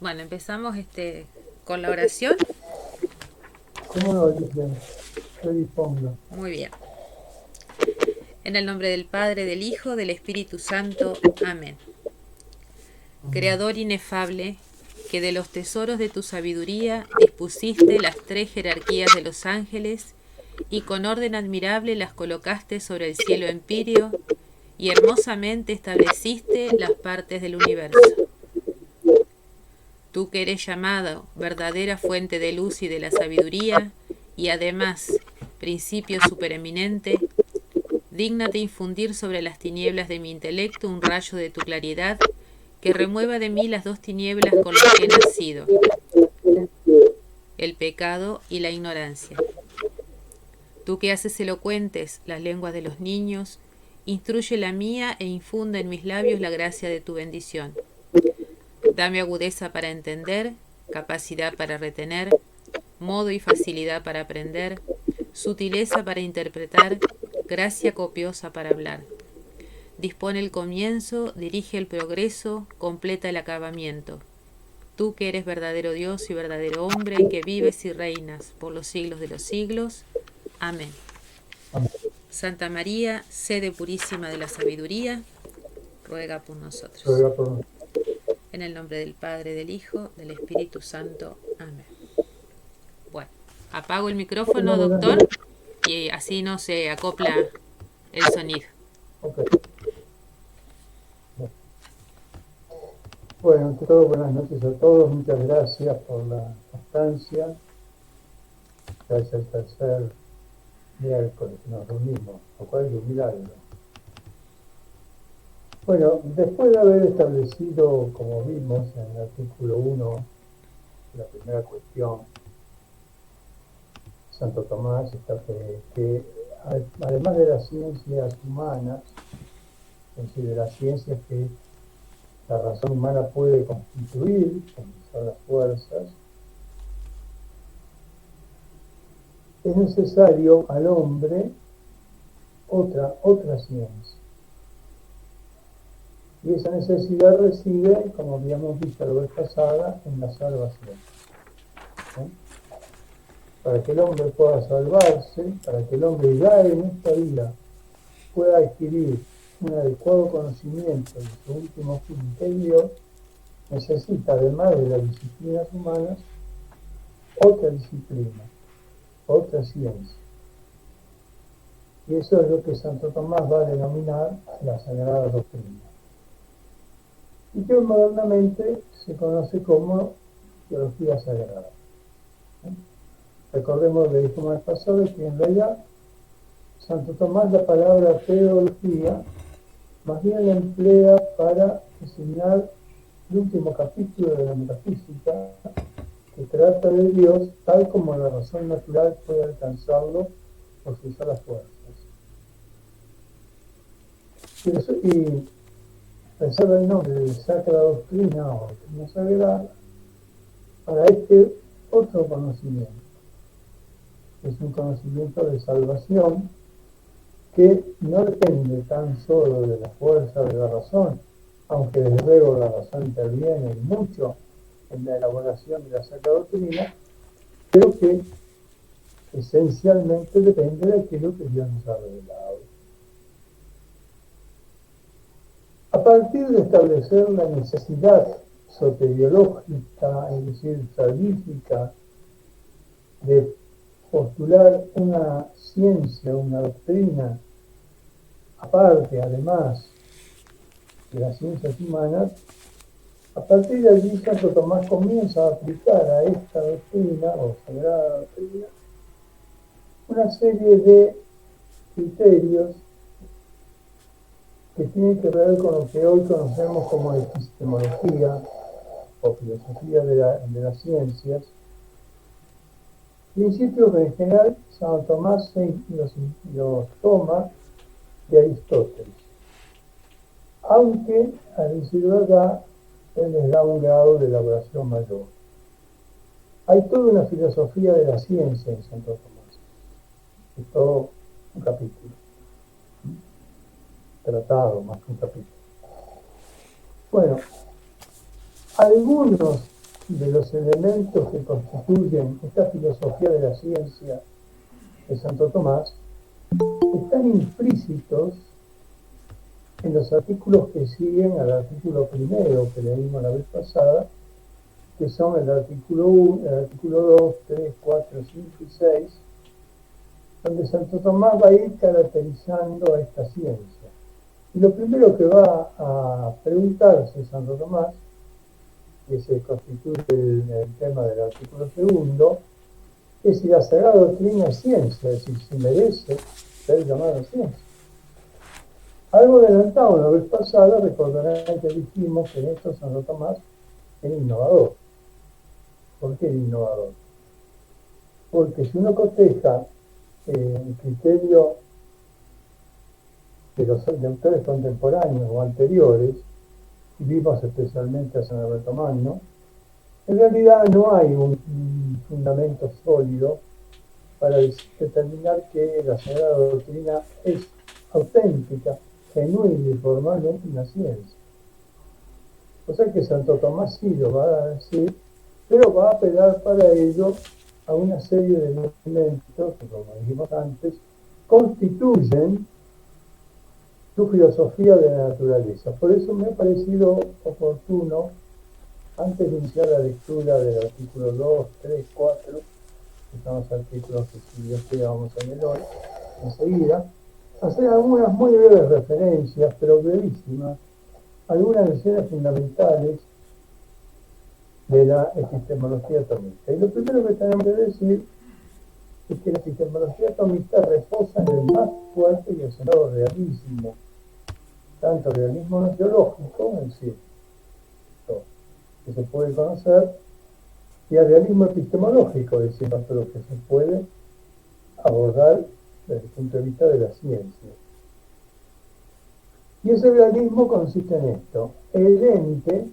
Bueno, empezamos con la oración. ¿Cómo no, Alicia? Yo dispongo. Muy bien. En el nombre del Padre, del Hijo, del Espíritu Santo. Amén. Creador inefable, que de los tesoros de tu sabiduría dispusiste las tres jerarquías de los ángeles y con orden admirable las colocaste sobre el cielo empíreo y hermosamente estableciste las partes del universo. Tú que eres llamado verdadera fuente de luz y de la sabiduría, y además principio supereminente, dígnate infundir sobre las tinieblas de mi intelecto un rayo de tu claridad que remueva de mí las dos tinieblas con las que he nacido, el pecado y la ignorancia. Tú que haces elocuentes las lenguas de los niños, instruye la mía e infunda en mis labios la gracia de tu bendición. Dame agudeza para entender, capacidad para retener, modo y facilidad para aprender, sutileza para interpretar, gracia copiosa para hablar. Dispone el comienzo, dirige el progreso, completa el acabamiento. Tú que eres verdadero Dios y verdadero hombre, que vives y reinas por los siglos de los siglos. Amén. Amén. Santa María, sede purísima de la sabiduría, ruega por nosotros. Ruega por nosotros. En el nombre del Padre, del Hijo, del Espíritu Santo. Amén. Bueno, apago el micrófono, Bueno, buenas doctor, noches. y así no se acopla el sonido. Ok. Bueno, ante todo, buenas noches a todos. Muchas gracias por la constancia. Ya es el tercer miércoles que nos reunimos, lo cual es un milagro. Bueno, después de haber establecido, como vimos en el artículo 1, la primera cuestión, Santo Tomás, que además de las ciencias humanas, es decir, de las ciencias que la razón humana puede constituir, como son las fuerzas, es necesario al hombre otra ciencia. Y esa necesidad reside, como habíamos visto la vez pasada, en la salvación. ¿Sí? Para que el hombre pueda salvarse, para que el hombre ya en esta vida pueda adquirir un adecuado conocimiento de su último fin, que es Dios, necesita, además de las disciplinas humanas, otra disciplina, otra ciencia. Y eso es lo que Santo Tomás va a denominar la Sagrada Doctrina. Y que modernamente se conoce como teología sagrada. Recordemos, le dijimos el pasado, que en realidad Santo Tomás la palabra teología más bien la emplea para designar el último capítulo de la metafísica, que trata de Dios tal como la razón natural puede alcanzarlo por sus solas fuerzas. Y reserva el nombre de Sacra Doctrina o Doctrina Sagrada para este otro conocimiento, que es un conocimiento de salvación que no depende tan solo de la fuerza de la razón, aunque desde luego la razón interviene mucho en la elaboración de la Sacra Doctrina, pero que esencialmente depende de aquello que Dios nos ha revelado. A partir de establecer la necesidad soteriológica, es decir, salvífica, de postular una ciencia, una doctrina, aparte además de las ciencias humanas, a partir de allí Santo Tomás comienza a aplicar a esta doctrina, o sagrada doctrina, una serie de criterios que tienen que ver con lo que hoy conocemos como epistemología o filosofía de las ciencias, principios que en general Santo Tomás los toma de Aristóteles, aunque a decir verdad él les da un grado de elaboración mayor. Hay toda una filosofía de la ciencia en Santo Tomás, es todo un capítulo, tratado más que un capítulo. Bueno, algunos de los elementos que constituyen esta filosofía de la ciencia de Santo Tomás están implícitos en los artículos que siguen al artículo primero que leímos la vez pasada, que son el artículo 1, el artículo 2, 3, 4, 5 y 6, donde Santo Tomás va a ir caracterizando a esta ciencia. Y lo primero que va a preguntarse Santo Tomás, que se constituye el tema del artículo segundo, es si la Sagrada Doctrina es ciencia, es decir, si merece ser llamada ciencia. Algo adelantado la vez pasada, recordarán que dijimos que en esto Santo Tomás era innovador. ¿Por qué innovador? Porque si uno coteja el criterio de los autores contemporáneos o anteriores, y vimos especialmente a San Alberto Magno, en realidad no hay un fundamento sólido para determinar que la Sagrada Doctrina es auténtica, genuina y formalmente una ciencia. O sea que Santo Tomás sí lo va a decir, pero va a apelar para ello a una serie de elementos que, como dijimos antes, constituyen su filosofía de la naturaleza. Por eso me ha parecido oportuno, antes de iniciar la lectura del artículo 2, 3, 4, que son los artículos que si Dios quiere vamos a leer hoy, enseguida, hacer algunas muy breves referencias, pero brevísimas, algunas nociones fundamentales de la epistemología atómica. Y lo primero que tenemos que decir es que la epistemología atómica reposa en el más fuerte y acenado realismo, tanto realismo no teológico, es decir, que se puede conocer, y al realismo epistemológico, es decir, tanto lo que se puede abordar desde el punto de vista de la ciencia. Y ese realismo consiste en esto: el ente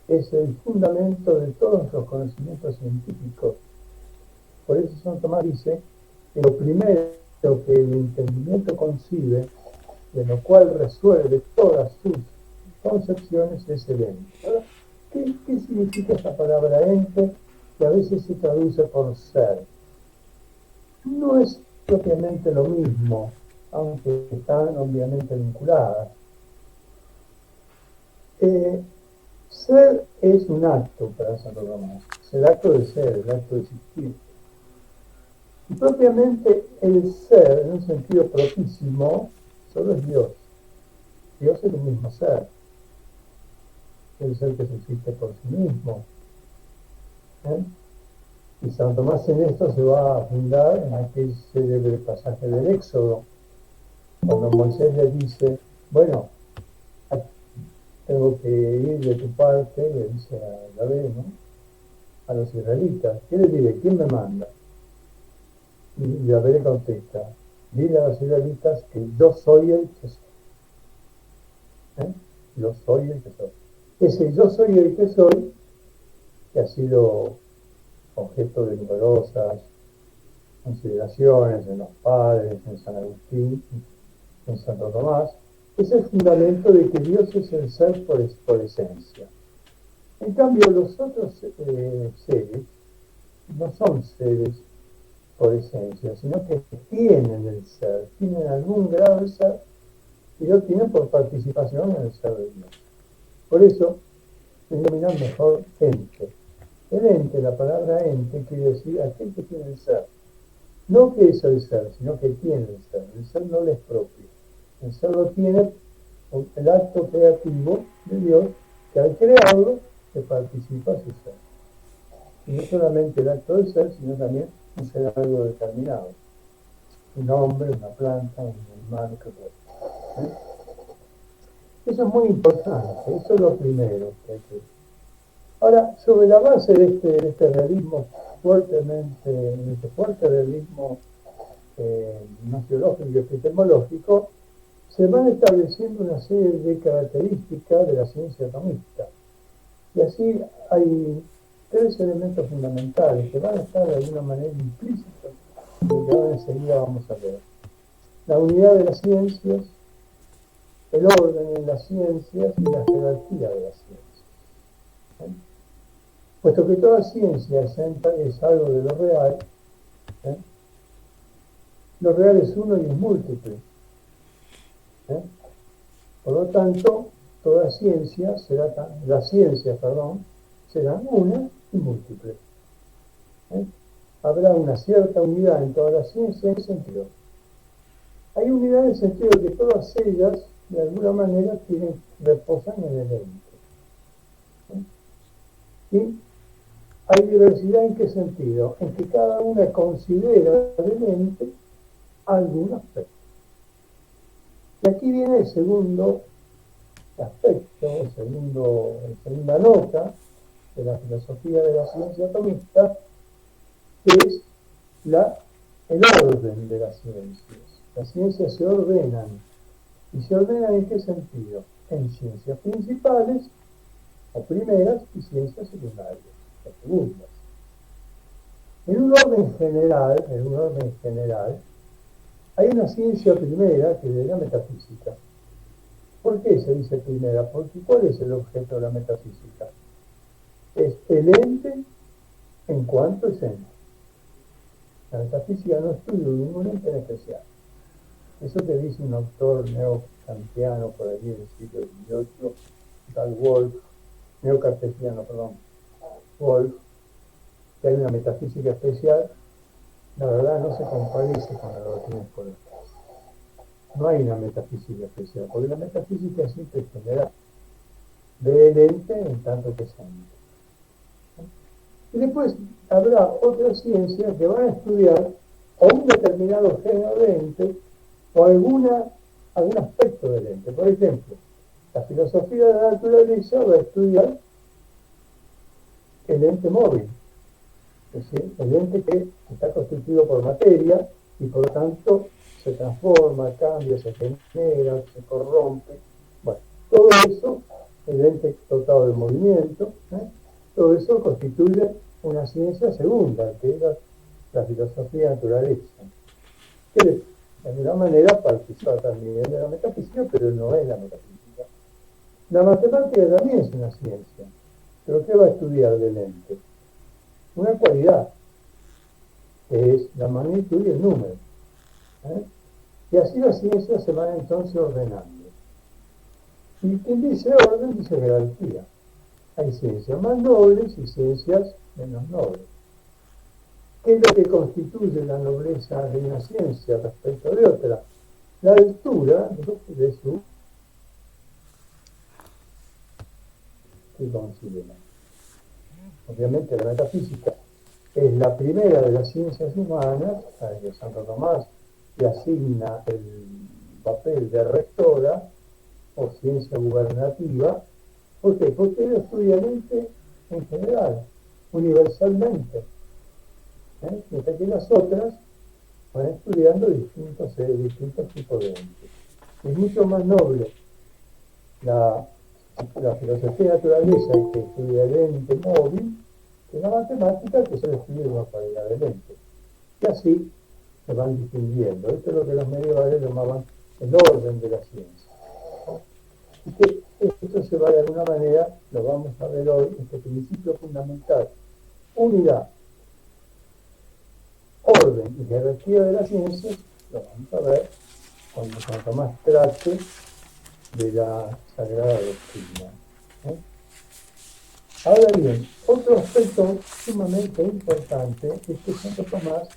es el fundamento de todos los conocimientos científicos. Por eso Santo Tomás dice que lo primero que el entendimiento concibe, de lo cual resuelve todas sus concepciones, es el ente. Ahora, ¿qué significa esta palabra ente, que a veces se traduce por ser? No es propiamente lo mismo, aunque están obviamente vinculadas. Ser es un acto para Santo Tomás, es el acto de ser, el acto de existir. Y propiamente el ser, en un sentido propísimo, solo es Dios. Dios es el mismo ser. El ser que subsiste por sí mismo. Y Santo Tomás en esto se va a fundar en aquel célebre pasaje del Éxodo, cuando Moisés le dice, bueno, tengo que ir de tu parte, le dice a Yahvé, ¿no?, a los israelitas. ¿Qué les diré? ¿Quién me manda? Y Yahvé le contesta, dile a los israelitas que yo soy el que soy. Yo soy el que soy. Ese yo soy el que soy, que ha sido objeto de numerosas consideraciones en los padres, en San Agustín, en Santo Tomás, es el fundamento de que Dios es el ser por esencia. En cambio, los otros seres no son seres por esencia, sino que tienen el ser, tienen algún grado de ser y lo tienen por participación en el ser de Dios. Por eso se denominan mejor ente. El ente, la palabra ente, quiere decir aquel que tiene el ser. No que es el ser, sino que tiene el ser. El ser no le es propio. El ser lo tiene por el acto creativo de Dios, que al crearlo se participa a su ser. Y no solamente el acto del ser, sino también un ser algo determinado. Un hombre, una planta, un animal, que puede. Eso es muy importante, eso es lo primero que hay que... Ahora, sobre la base de este realismo de este fuerte realismo no teológico y epistemológico, se van estableciendo una serie de características de la ciencia atomista. Y así hay tres elementos fundamentales que van a estar de alguna manera implícitos, y que ahora enseguida vamos a ver. La unidad de las ciencias, el orden en las ciencias y la jerarquía de las ciencias. ¿eh? Puesto que toda ciencia es algo de lo real, ¿eh? Lo real es uno y es múltiple. ¿Eh? Por lo tanto, toda ciencia será, las ciencias, perdón, serán una y múltiples. ¿Eh? Habrá una cierta unidad en todas las ciencias en ese sentido. Hay unidad en el sentido de que todas ellas, de alguna manera, reposan en el ente. ¿Eh? Y hay diversidad en qué sentido? En que cada una considera del ente algún aspecto. Y aquí viene el segundo aspecto, segunda nota de la filosofía de la ciencia atomista, que es el orden de las ciencias. Las ciencias se ordenan. ¿Y se ordenan en qué sentido? En ciencias principales o primeras y ciencias secundarias o segundas. En un orden general, hay una ciencia primera que es la metafísica. ¿Por qué se dice primera? Porque ¿cuál es el objeto de la metafísica? Es el ente en cuanto es ente. La metafísica no estudia ningún ente en especial. Eso que dice un autor neocantiano por allí del siglo XVIII, tal Wolf, neocartesiano, perdón, Wolf, que hay una metafísica especial, la verdad no se compadece con la doctrina escolar. No hay una metafísica especial, porque la metafísica es siempre general. Ve el ente en tanto que es ente. Y después habrá otras ciencias que van a estudiar o un determinado género de ente o algún aspecto del ente. Por ejemplo, la filosofía de la naturaleza va a estudiar el ente móvil, es decir, el ente que está constituido por materia y por lo tanto se transforma, cambia, se genera, se corrompe. Bueno, todo eso, el ente dotado de movimiento, todo eso constituye una ciencia segunda, que es la filosofía de naturaleza, que de alguna manera participa también de la metafísica, pero no es la metafísica. La matemática también es una ciencia, pero ¿qué va a estudiar del ente? Una cualidad, que es la magnitud y el número. Y así las ciencias se van entonces ordenando. Y quien dice orden dice jerarquía. Hay ciencias más nobles y ciencias menos nobles. ¿Qué es lo que constituye la nobleza de una ciencia respecto de otra? La altura de su que considera. Obviamente la metafísica es la primera de las ciencias humanas, a la que Santo Tomás le asigna el papel de rectora o ciencia gubernativa. ¿Por qué? Porque él estudia el ente en general, universalmente. Mientras que las otras van estudiando distintos tipos de entes. Es mucho más noble la filosofía de naturaleza, que estudia el ente móvil, que la matemática, que solo estudia una cualidad del ente. Y así se van distinguiendo. Esto es lo que los medievales llamaban el orden de la ciencia. Y que esto se va de alguna manera, lo vamos a ver hoy, este principio fundamental: unidad, orden y jerarquía de la ciencia, lo vamos a ver cuando Santo Tomás trate de la Sagrada Doctrina. Ahora bien, otro aspecto sumamente importante es que Santo Tomás,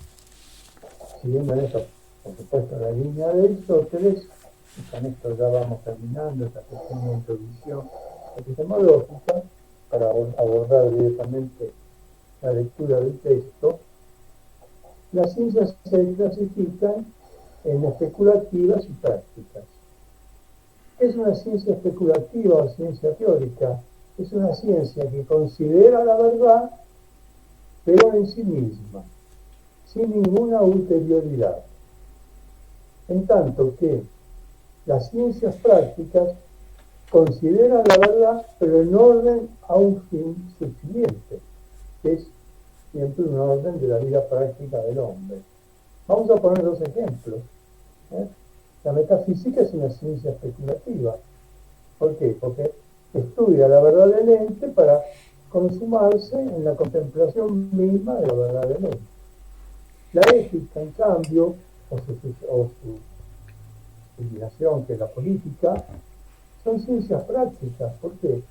siguiendo en esto, por supuesto, la línea de Aristóteles, y con esto ya vamos terminando esta pequeña introducción epistemológica para abordar directamente la lectura del texto, las ciencias se clasifican en especulativas y prácticas. ¿Es una ciencia especulativa o ciencia teórica? Es una ciencia que considera la verdad, pero en sí misma, sin ninguna ulterioridad. En tanto que las ciencias prácticas consideran la verdad, pero en orden a un fin subsiguiente, que es siempre un orden de la vida práctica del hombre. Vamos a poner dos ejemplos. La metafísica es una ciencia especulativa. ¿Por qué? Porque estudia la verdad del ente para consumarse en la contemplación misma de la verdad de Dios. La ética, en cambio, o su combinación que es la política, son ciencias prácticas. ¿Por qué?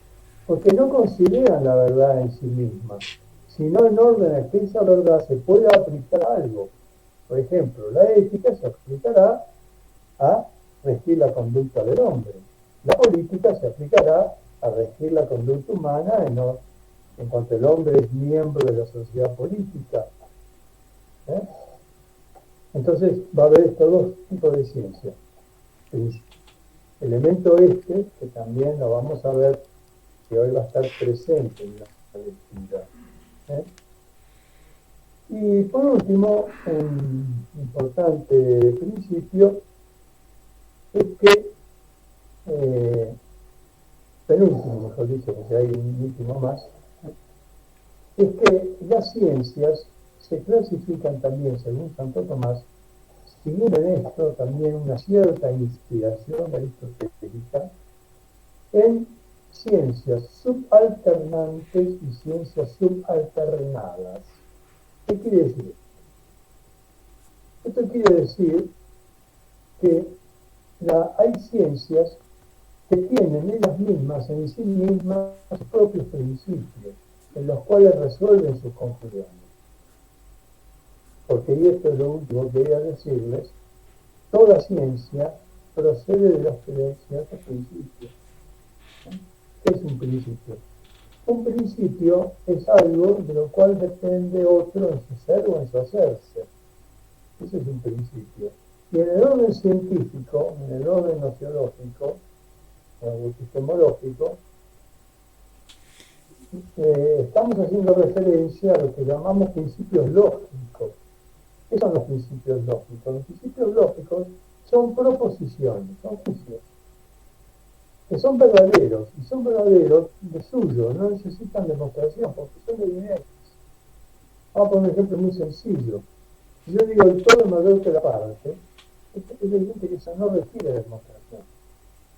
Porque no consideran la verdad en sí misma, sino en orden a que esa verdad se pueda aplicar a algo. Por ejemplo, la ética se aplicará a regir la conducta del hombre. La política se aplicará a regir la conducta humana en cuanto el hombre es miembro de la sociedad política. ¿Eh? Entonces va a haber estos dos tipos de ciencia. El elemento que también lo vamos a ver, que hoy va a estar presente en la lectura. ¿Eh? Y por último, un importante principio es que, penúltimo mejor dicho, porque hay un último más, es que las ciencias se clasifican también, según Santo Tomás, siguiendo en esto también una cierta inspiración aristotélica, en ciencias subalternantes y ciencias subalternadas. ¿Qué quiere decir esto? Esto quiere decir que hay ciencias que tienen ellas mismas, en sí mismas, sus propios principios, en los cuales resuelven sus conclusiones. Porque, y esto es lo último que quería decirles, toda ciencia procede de los ciertos principios. ¿Qué es un principio? Un principio es algo de lo cual depende otro en su ser o en su hacerse. Ese es un principio. Y en el orden científico, en el orden nociológico, o epistemológico, estamos haciendo referencia a lo que llamamos principios lógicos. ¿Qué son los principios lógicos? Los principios lógicos son proposiciones, son juicios, que son verdaderos, y son verdaderos de suyo, no necesitan demostración, porque son evidentes. Vamos a poner un ejemplo muy sencillo. Si yo digo el todo es mayor que la parte, es evidente que eso no requiere demostración.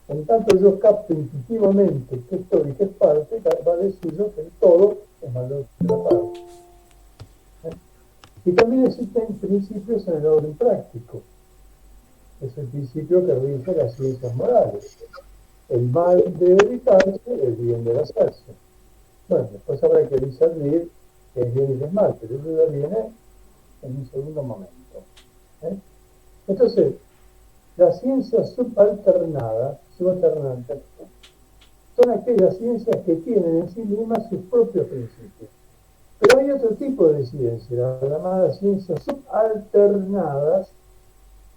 En tanto yo capto intuitivamente que es todo y que es parte, va de suyo que el todo es mayor que la parte. Y también existen principios en el orden práctico. Es el principio que rige las ciencias morales. El mal debe evitarse, el bien debe hacerse. Bueno, después habrá que discernir qué es bien y qué es mal, pero eso ya viene en un segundo momento. Entonces, las ciencias subalternantes son aquellas ciencias que tienen en sí mismas sus propios principios. Pero hay otro tipo de ciencias, las llamadas ciencias subalternadas,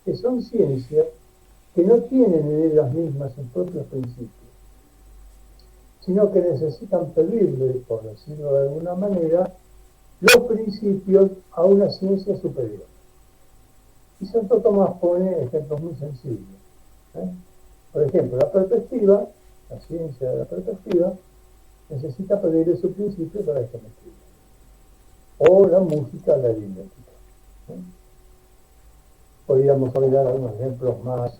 que son ciencias que no tienen en ellas mismas sus propios principios, sino que necesitan pedirle, por decirlo de alguna manera, los principios a una ciencia superior. Y Santo Tomás pone ejemplos muy sencillos. Por ejemplo, la perspectiva, la ciencia de la perspectiva, necesita pedirle su principio a la geometría. O la música, la aritmética. Podríamos olvidar algunos ejemplos más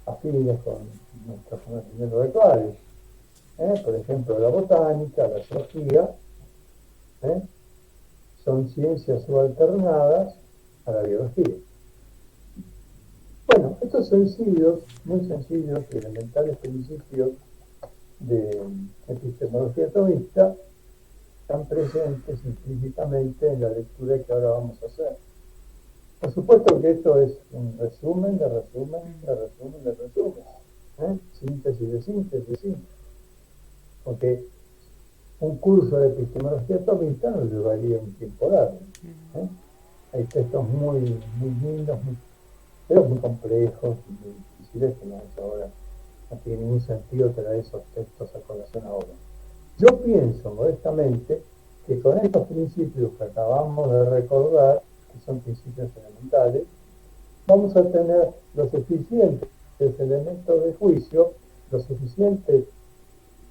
afines con nuestros conocimientos actuales. Por ejemplo, la botánica, la zoología, son ciencias subalternadas a la biología. Bueno, estos sencillos, muy sencillos y elementales principios de epistemología atomista están presentes implícitamente en la lectura que ahora vamos a hacer. Por supuesto que esto es un resumen de resumen de resumen de resumen, síntesis de síntesis de síntesis, porque un curso de epistemología atomista nos llevaría un tiempo largo. Hay textos muy lindos, pero muy complejos y muy difíciles que ahora no tiene ningún sentido traer esos textos a colación ahora. Yo pienso modestamente que con estos principios que acabamos de recordar, que son principios elementales, vamos a tener los suficientes elementos de juicio, los suficientes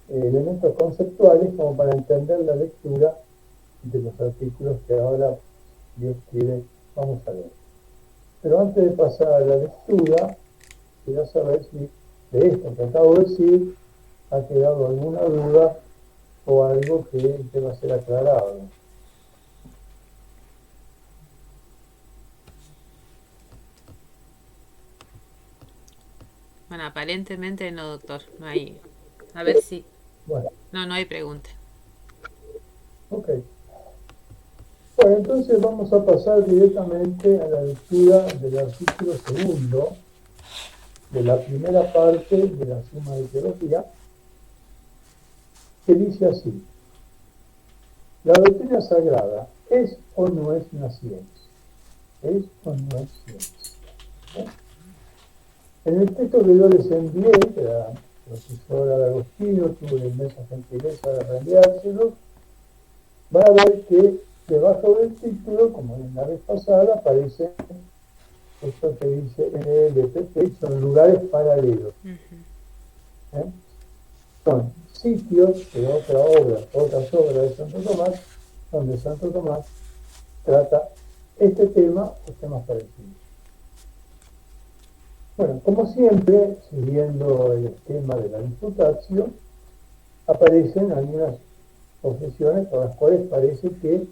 elementos conceptuales como para entender la lectura de los artículos que ahora, Dios quiere, vamos a leer. Pero antes de pasar a la lectura, quiero saber si de esto que acabo de decir ha quedado alguna duda o algo que deba ser aclarado. Bueno, aparentemente no, doctor. No hay. A ver si. Bueno, No hay pregunta. ok. Bueno, entonces vamos a pasar directamente a la lectura del artículo segundo de la primera parte de la Suma de Teología, que dice así: la doctrina sagrada es o no es una ciencia. ¿Es o no es ciencia? ¿Eh? En el texto que yo les envié, que la profesora de Agostino tuvo la inmensa gentileza de reenviárselo, van a ver que debajo del título, como en la vez pasada, aparece esto que dice LLPP, son lugares paralelos. ¿Eh? Son sitios de otras obras de Santo Tomás, donde Santo Tomás trata este tema o temas parecidos. Bueno, como siempre, siguiendo el esquema de la Disputatio, aparecen algunas objeciones por las cuales parece que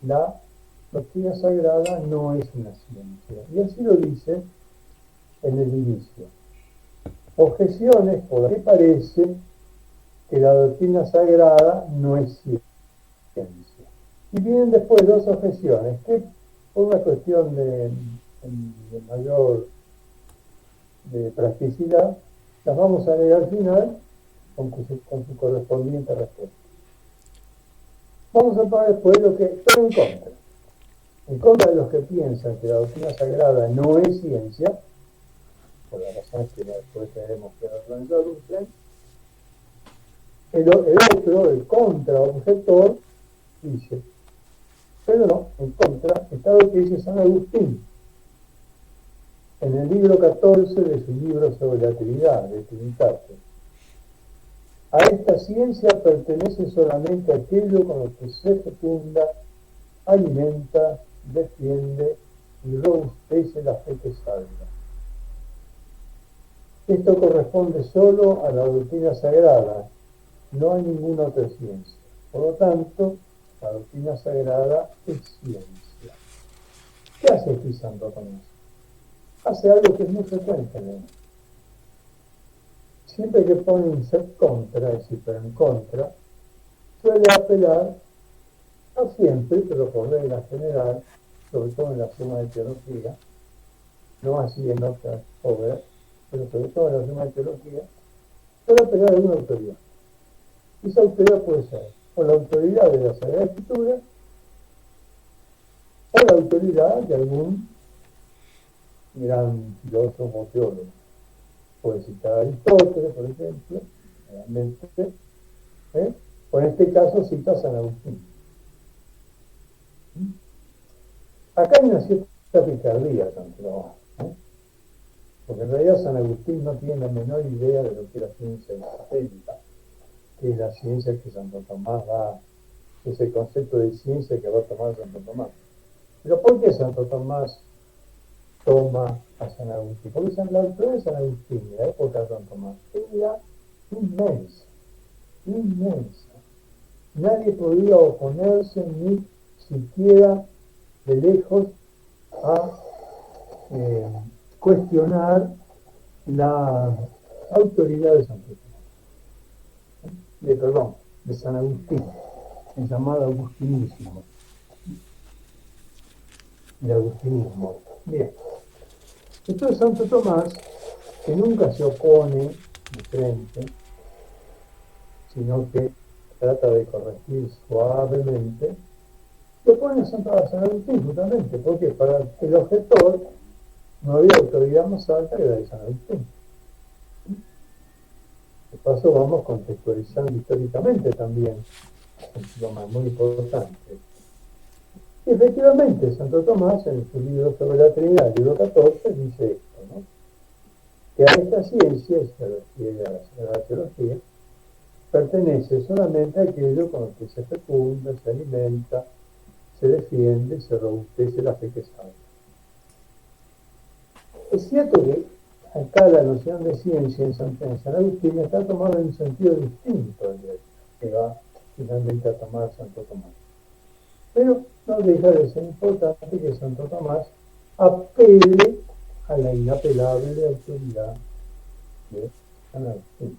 la doctrina sagrada no es una ciencia. Y así lo dice en el inicio. Objeciones por las que parece que la doctrina sagrada no es ciencia. Y vienen después dos objeciones que, por una cuestión de mayor de practicidad, las vamos a leer al final con su correspondiente respuesta. Vamos a poner después lo que está en contra. En contra de los que piensan que la doctrina sagrada no es ciencia, por las razones que después tenemos que organizar, el otro, el contraobjetor, dice, pero no, en contra está lo que dice San Agustín en el libro 14 de su libro sobre la Trinidad, de Trinitate. A esta ciencia pertenece solamente aquello con lo que se fecunda, alimenta, defiende y robustece la fe que salva. Esto corresponde solo a la doctrina sagrada, no a ninguna otra ciencia. Por lo tanto, la doctrina sagrada es ciencia. ¿Qué hace aquí Santo Tomás? Hace algo que es muy frecuente en él. Siempre que pone un ser contra, es decir, pero en contra, suele apelar, no siempre, pero por regla general, sobre todo en la Suma de Teología, no así en otras obras, pero sobre todo en la Suma de Teología, suele apelar a alguna autoridad. Esa autoridad puede ser o la autoridad de la Sagrada Escritura o la autoridad de algún gran filósofo o teólogo. Puede citar a Aristóteles, por ejemplo, realmente, o en este caso cita a San Agustín. Acá hay una cierta picardía, Santo, porque en realidad San Agustín no tiene la menor idea de lo que es la ciencia aristotélica, que es la ciencia que Santo Tomás va, ese concepto de ciencia que va a tomar Santo Tomás. Pero ¿por qué Santo Tomás toma a San Agustín? Porque la autoridad de San Agustín, en la época de San Tomás, era inmensa, inmensa. Nadie podía oponerse ni siquiera de lejos a cuestionar la autoridad de Santo Tomás, de San Agustín, el llamado agustinismo. El agustinismo. Bien. Entonces Santo Tomás, que nunca se opone de frente, sino que trata de corregir suavemente, se opone a San Agustín justamente, porque para el objetor no había autoridad más alta que la de San Agustín. De paso vamos contextualizando históricamente también, Santo Tomás, muy importante. Y efectivamente, Santo Tomás, en su libro sobre la Trinidad, libro 14, dice esto, ¿no? Que a esta ciencia, y se refiere a la teología, pertenece solamente a aquello con lo que se fecunda, se alimenta, se defiende, se robustece la fe que salva. Es cierto que acá la noción de ciencia en San Agustín está tomada en un sentido distinto del de él. que va finalmente a tomar Santo Tomás. Pero no deja de ser importante que Santo Tomás apele a la inapelable autoridad de San Agustín.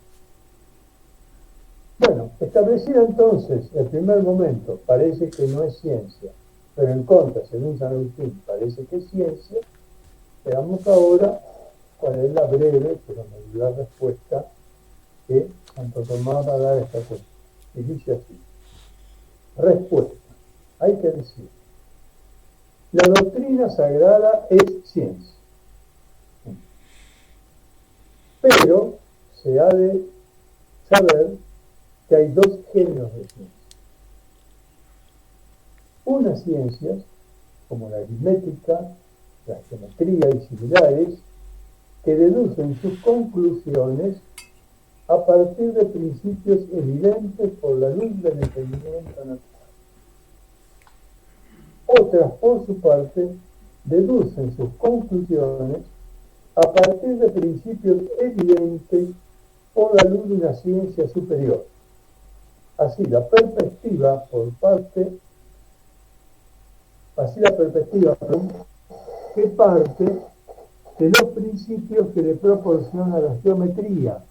Bueno, establecido entonces el primer momento, parece que no es ciencia, pero en contra, según San Agustín, parece que es ciencia. Veamos ahora cuál es la breve pero medular respuesta que Santo Tomás va a dar a esta cuestión. Y dice así: respuesta, hay que decir, la doctrina sagrada es ciencia, pero se ha de saber que hay dos géneros de ciencia. Unas ciencias, como la aritmética, la geometría y similares, que deducen sus conclusiones a partir de principios evidentes por la luz del entendimiento natural. Otras, por su parte, deducen sus conclusiones a partir de principios evidentes por la luz de una ciencia superior. Así la perspectiva que parte de los principios que le proporciona la geometría,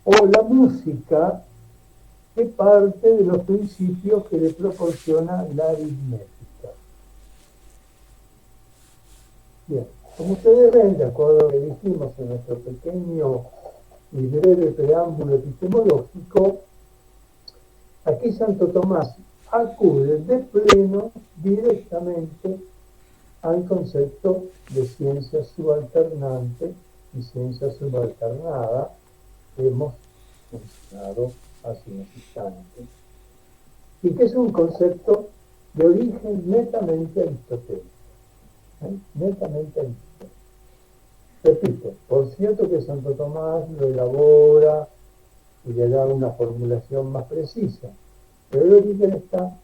o la música que parte de los principios que le proporciona la aritmética. Bien, como ustedes ven, de acuerdo a lo que dijimos en nuestro pequeño y breve preámbulo epistemológico, aquí Santo Tomás acude de pleno directamente al concepto de ciencia subalternante y ciencia subalternada que hemos mencionado hace unos instantes, y que es un concepto de origen netamente aristotélico. Netamente aristotélico. Repito, por cierto que Santo Tomás lo elabora y le da una formulación más precisa, pero el origen está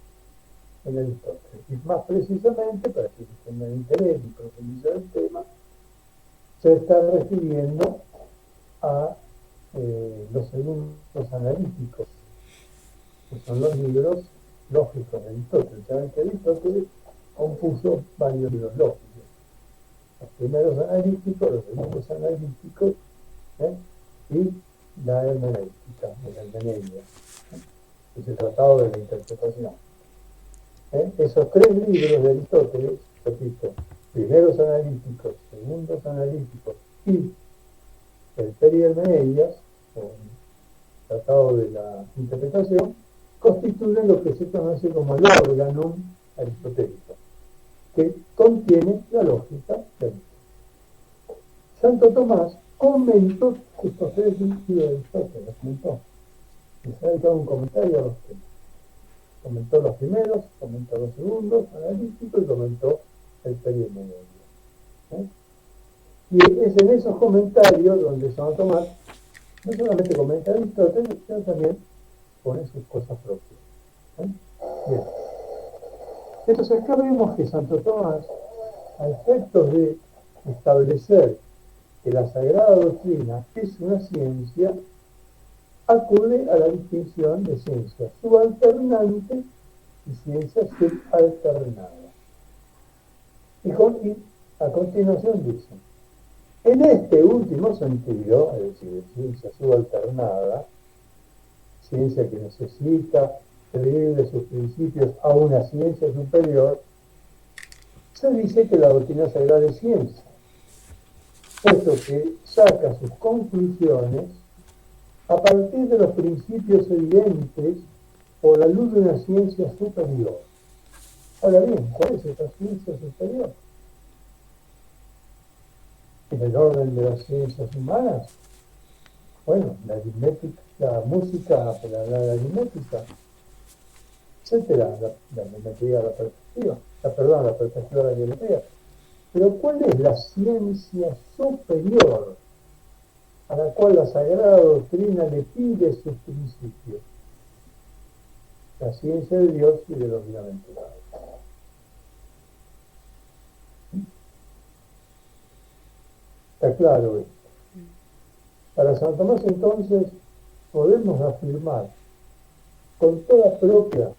en Aristóteles. Y más precisamente, para que tengan interés y profundizar el tema, se está refiriendo a los segundos analíticos, que son los libros lógicos de Aristóteles. Saben que Aristóteles compuso varios libros lógicos. Los primeros analíticos, los segundos analíticos, y la hermenéutica, la hermeneia, que es el tratado de la interpretación. Esos tres libros de Aristóteles, repito, primeros analíticos, segundos analíticos y el Perihermeneias, o el tratado de la interpretación, constituyen lo que se conoce como el órgano aristotélico, que contiene la lógica de Aristóteles. Santo Tomás comentó estos tres libros de Aristóteles, los comentó. Y se ha dedicado un comentario a los temas. Comentó los primeros, comentó los segundos analíticos y comentó el Perihermeneias. Y es en esos comentarios donde Santo Tomás no solamente comenta a Aristóteles, sino también pone sus cosas propias. Bien. Entonces acá vemos que Santo Tomás, a efectos de establecer que la Sagrada Doctrina es una ciencia, acude a la distinción de ciencia subalternante y ciencia subalternada. Y a continuación dice: en este último sentido, es decir, ciencia subalternada, ciencia que necesita pedir de sus principios a una ciencia superior, se dice que la doctrina sagrada es ciencia, puesto que saca sus conclusiones a partir de los principios evidentes por la luz de una ciencia superior. Ahora bien, ¿cuál es esa ciencia superior? En el orden de las ciencias humanas, bueno, la aritmética, la música, la aritmética, etcétera, la geometría, la perspectiva, la perspectiva de la geometría. Pero ¿cuál es la ciencia superior a la cual la Sagrada Doctrina le pide sus principios? La ciencia de Dios y de los bienaventurados. Está claro esto. Para San Tomás, entonces, podemos afirmar con toda propiedad,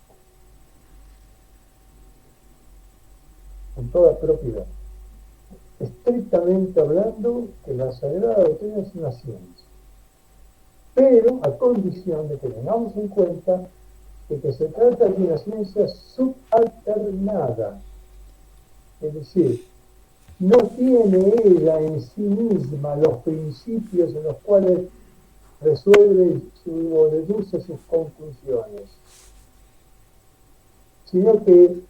estrictamente hablando, que la Sagrada Doctrina es una ciencia, pero a condición de que tengamos en cuenta de que se trata de una ciencia subalternada, es decir, no tiene ella en sí misma los principios en los cuales resuelve o deduce sus conclusiones, sino que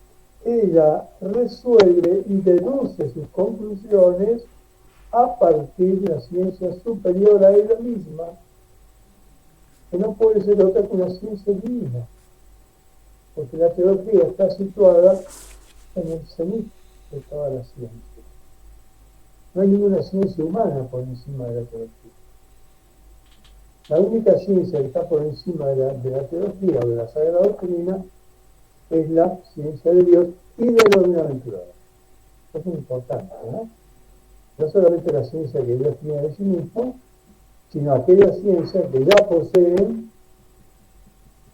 ella resuelve y deduce sus conclusiones a partir de la ciencia superior a ella misma, que no puede ser otra que una ciencia divina, porque la teología está situada en el cenit de toda la ciencia. No hay ninguna ciencia humana por encima de la teología. La única ciencia que está por encima de la teología o de la Sagrada Doctrina es la ciencia de Dios y de los bienaventurados. Eso es muy importante, ¿no? No solamente la ciencia que Dios tiene de sí mismo, sino aquella ciencia que ya poseen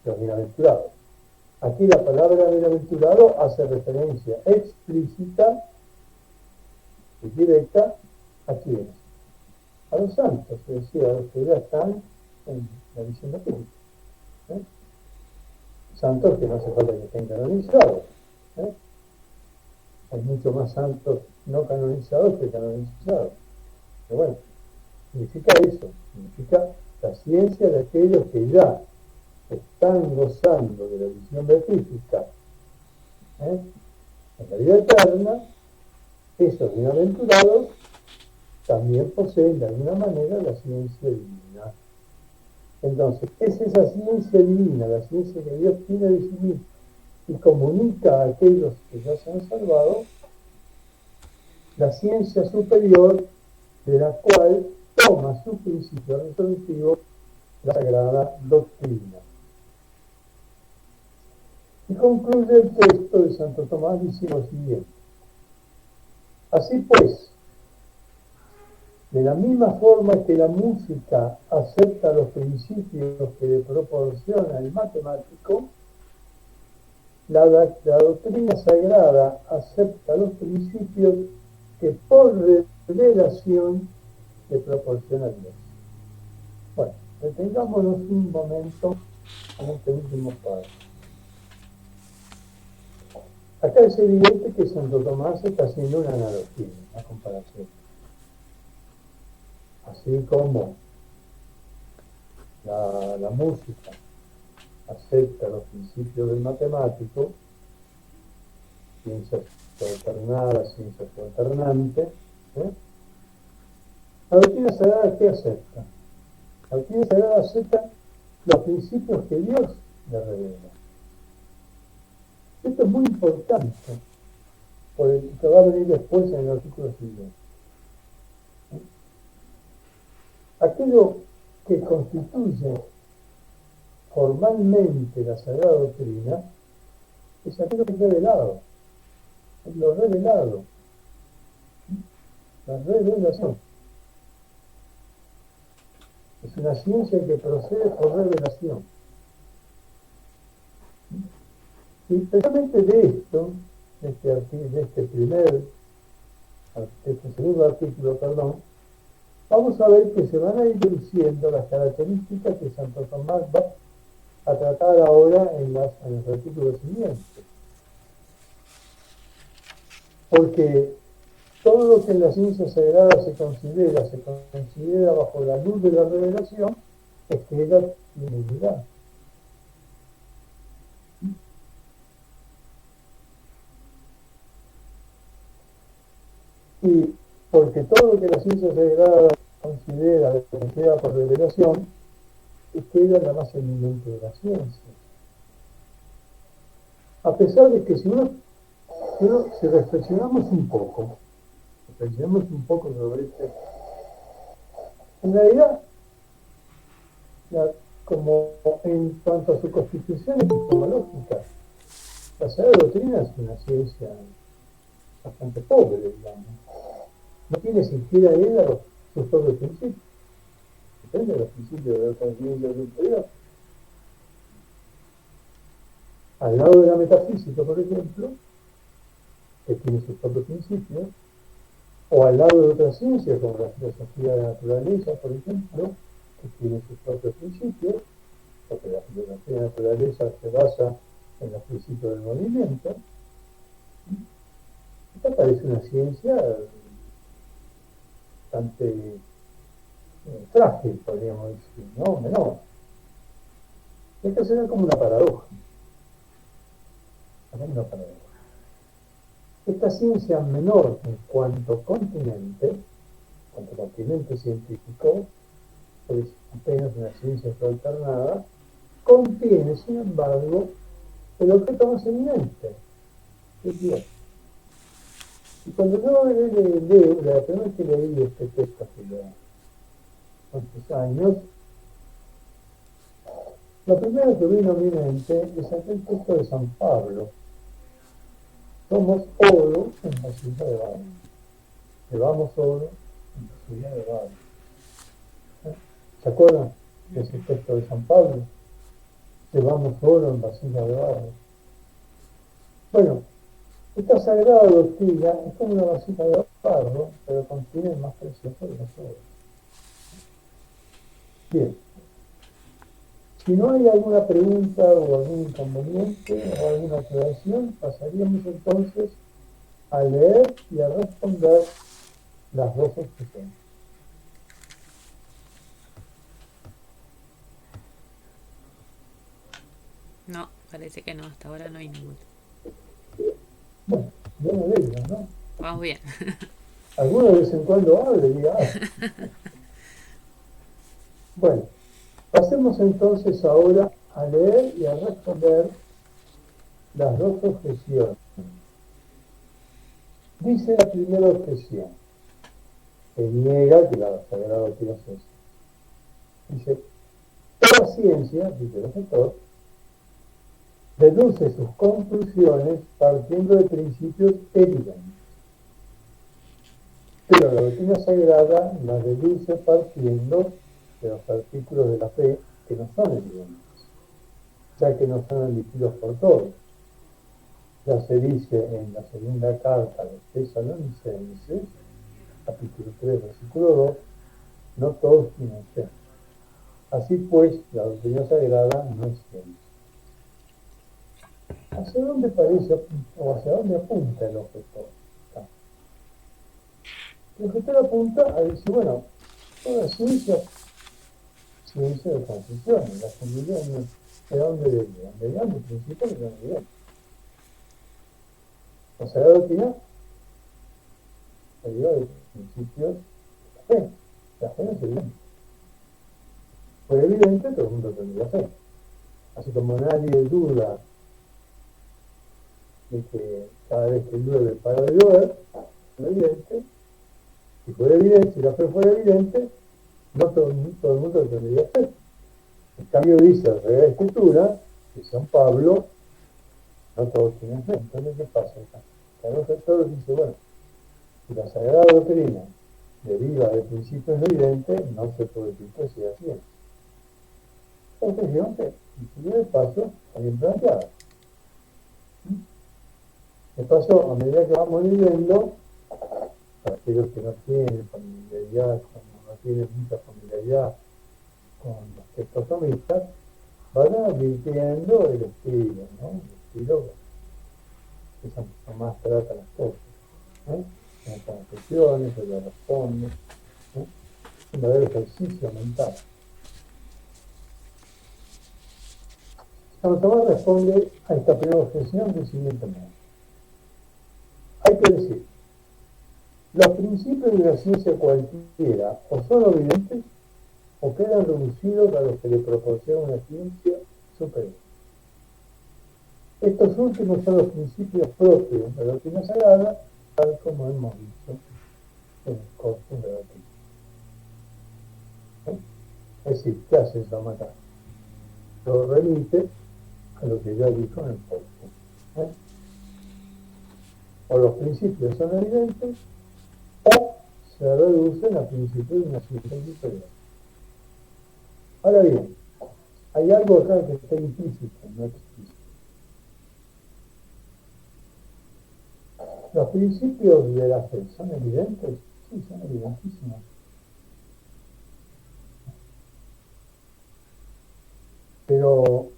los bienaventurados. Aquí la palabra bienaventurado hace referencia explícita y directa a quienes, a los santos, es decir, a los que ya están en la visión de Cristo. Santos que no hace falta que estén canonizados. Hay mucho más santos no canonizados que canonizados. Pero bueno, significa eso, significa la ciencia de aquellos que ya están gozando de la visión beatífica en la vida eterna. Esos bienaventurados también poseen de alguna manera la ciencia divina. Entonces, es esa ciencia divina, la ciencia que Dios tiene de sí mismo y comunica a aquellos que ya se han salvado, la ciencia superior de la cual toma su principio resolutivo la Sagrada Doctrina. Y concluye el texto de Santo Tomás diciendo lo siguiente: así pues, de la misma forma que la música acepta los principios que le proporciona el matemático, la doctrina sagrada acepta los principios que por revelación le proporciona Dios. Bueno, detengámonos un momento en este último paso. Acá es evidente que Santo Tomás está haciendo una analogía, una comparación. Así como la música acepta los principios del matemático, ciencias alternada, ciencias alternantes, la doctrina sagrada, ¿qué acepta? La doctrina sagrada acepta los principios que Dios le revela. Esto es muy importante, por el que va a venir después en el artículo siguiente. Aquello que constituye formalmente la Sagrada Doctrina es aquello que es revelado, es lo revelado, la revelación. Es una ciencia que procede por revelación. Y precisamente de esto, de este segundo artículo, vamos a ver que se van a ir introduciendo las características que Santo Tomás va a tratar ahora en los artículos siguientes. Porque todo lo que en la ciencia sagrada se considera bajo la luz de la revelación, es que ella tiene unidad. Y porque todo lo que la ciencia sagrada considera por revelación, es que ella es la más eminente de las ciencias. A pesar de que si reflexionamos un poco sobre este, en realidad, como en cuanto a su constitución epistemológica, la Sagrada Doctrina es una ciencia bastante pobre, digamos. No tiene siquiera ella sus propios principios. Depende de los principios de la conciencia superior. al lado de la metafísica, por ejemplo, que tiene sus propios principios, o al lado de otras ciencias, como la filosofía de la naturaleza, por ejemplo, que tiene sus propios principios, porque la filosofía de la naturaleza se basa en los principios del movimiento. Esta parece una ciencia bastante frágil, podríamos decir, ¿no? Menor. Esta será como una paradoja. Esta ciencia menor en cuanto continente científico, es apenas una ciencia alternada, contiene, sin embargo, el objeto más eminente, que es Dios. Y cuando yo leo, la primera vez que leí este texto hace muchos años, lo primero que vino a mi mente es aquel texto de San Pablo: somos oro en vasija de barro. Llevamos oro en vasija de barro. ¿Se acuerdan de ese texto de San Pablo? Llevamos oro en vasija de barro. Bueno, esta sagrada doctrina es como una vasija de barro, pero contiene el más precioso de los oros. Bien. Si no hay alguna pregunta o algún inconveniente o alguna aclaración, pasaríamos entonces a leer y a responder las dos objeciones. No, parece que no, hasta ahora no hay ninguna. Bueno, yo me alegro, ¿no? Vamos bien. Alguno de vez en cuando hable y diga, Bueno, pasemos entonces ahora a leer y a responder las dos objeciones. Dice la primera objeción, que niega que la Sagrada Doctrina es eso. Dice, toda ciencia, dice el objetor, deduce sus conclusiones partiendo de principios evidentes. Pero la doctrina sagrada la deduce partiendo de los artículos de la fe que no son evidentes, ya que no son admitidos por todos. Ya se dice en la segunda carta de Tesalonicenses, capítulo 3, versículo 2, no todos tienen fe. Así pues, la doctrina sagrada no es ciencia. ¿Hacia dónde parece o hacia dónde apunta el objetor? El objetor apunta a decir, bueno, toda ciencia de conclusiones, las conclusiones de dónde derivan, derivan de principios que son evidentes. La Sagrada Doctrina deriva de principios de la fe. La fe no es evidente. Fue evidente, todo el mundo tendría fe. Así como nadie duda de que cada vez que llueve para de llover, es evidente. Si fuera evidente, si la fe fuera evidente, no todo el mundo tendría fe. En cambio dice la Sagrada Escritura, que San Pablo, no todos tienen fe. Entonces, ¿qué pasa acá? Cada objetor dice, bueno, si la Sagrada Doctrina deriva de principios evidentes, no se puede decir que sea ciencia. Objeción que, de paso, está bien planteada. De paso, a medida que vamos leyendo, para aquellos que no tienen familiaridad, como no tienen mucha familiaridad con los textos tomistas, van advirtiendo el estilo, ¿no? El estilo que San Tomás trata las cosas, ¿no? Las confesiones, se le responde, ¿no? Un verdadero ejercicio mental. San Tomás responde a esta primera objeción del siguiente modo. Hay que decir, los principios de la ciencia cualquiera o son evidentes o quedan reducidos a los que le proporciona una ciencia superior. Estos últimos son los principios propios de la doctrina sagrada, tal como hemos dicho en el corpus de la doctrina. Es decir, ¿qué hace esa mata? Lo remite a lo que ya dijo en el corpus. O los principios son evidentes o se reducen a principios de una ciencia superior. Ahora bien, hay algo acá que está implícito, no explícito. Los principios de la fe son evidentes, sí, son evidentísimos. Pero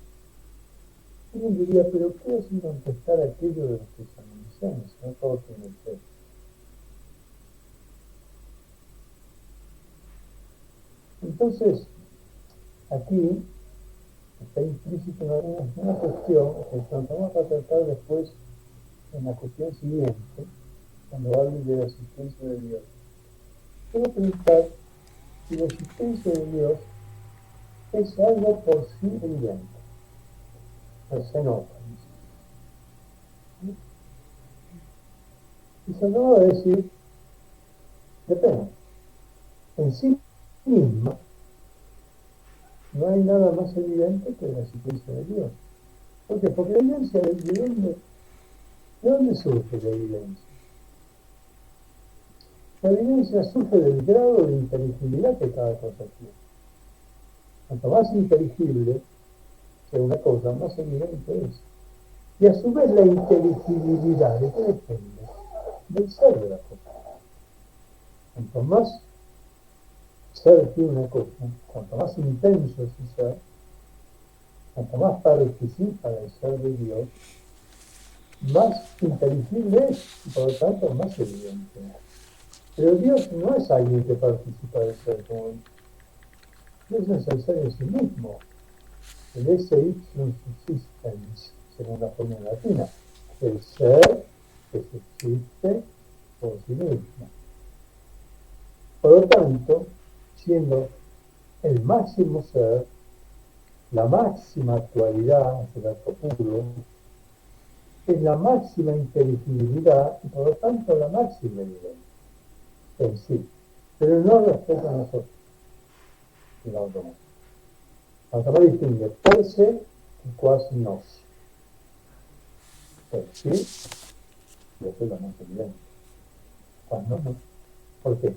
alguien diría, pero ¿qué sin contestar aquello de los tesalonicenses? No todo tiene fe. Entonces, aquí está implícito una cuestión que vamos a tratar después en la cuestión siguiente, cuando hable de la existencia de Dios. Quiero preguntar si la existencia de Dios es algo por sí evidente. Pues se nota. Y se acaba de decir, depende. En sí misma, no hay nada más evidente que la existencia de Dios. ¿Por qué? Porque la evidencia, ¿de dónde surge la evidencia? La evidencia surge del grado de inteligibilidad que cada cosa tiene. Cuanto más inteligible sea una cosa, más evidente es. Y a su vez la inteligibilidad, ¿de qué depende? Del ser de la cosa. Cuanto más ser tiene una cosa, cuanto más intenso es el ser, cuanto más participa del ser de Dios, más inteligible es y por lo tanto más evidente. Pero Dios no es alguien que participa del ser, como Dios es el ser en sí mismo, el esse ipsum subsistens, según la forma latina, el ser que subsiste por sí mismo. Por lo tanto, siendo el máximo ser, la máxima actualidad, el acto puro, es la máxima inteligibilidad y por lo tanto la máxima evidencia en sí, pero no respecto a nosotros, el automóvil. El automóvil distingue per se y quasi nos. Per sí, y eso es lo más evidente. Cuando no. ¿Por qué?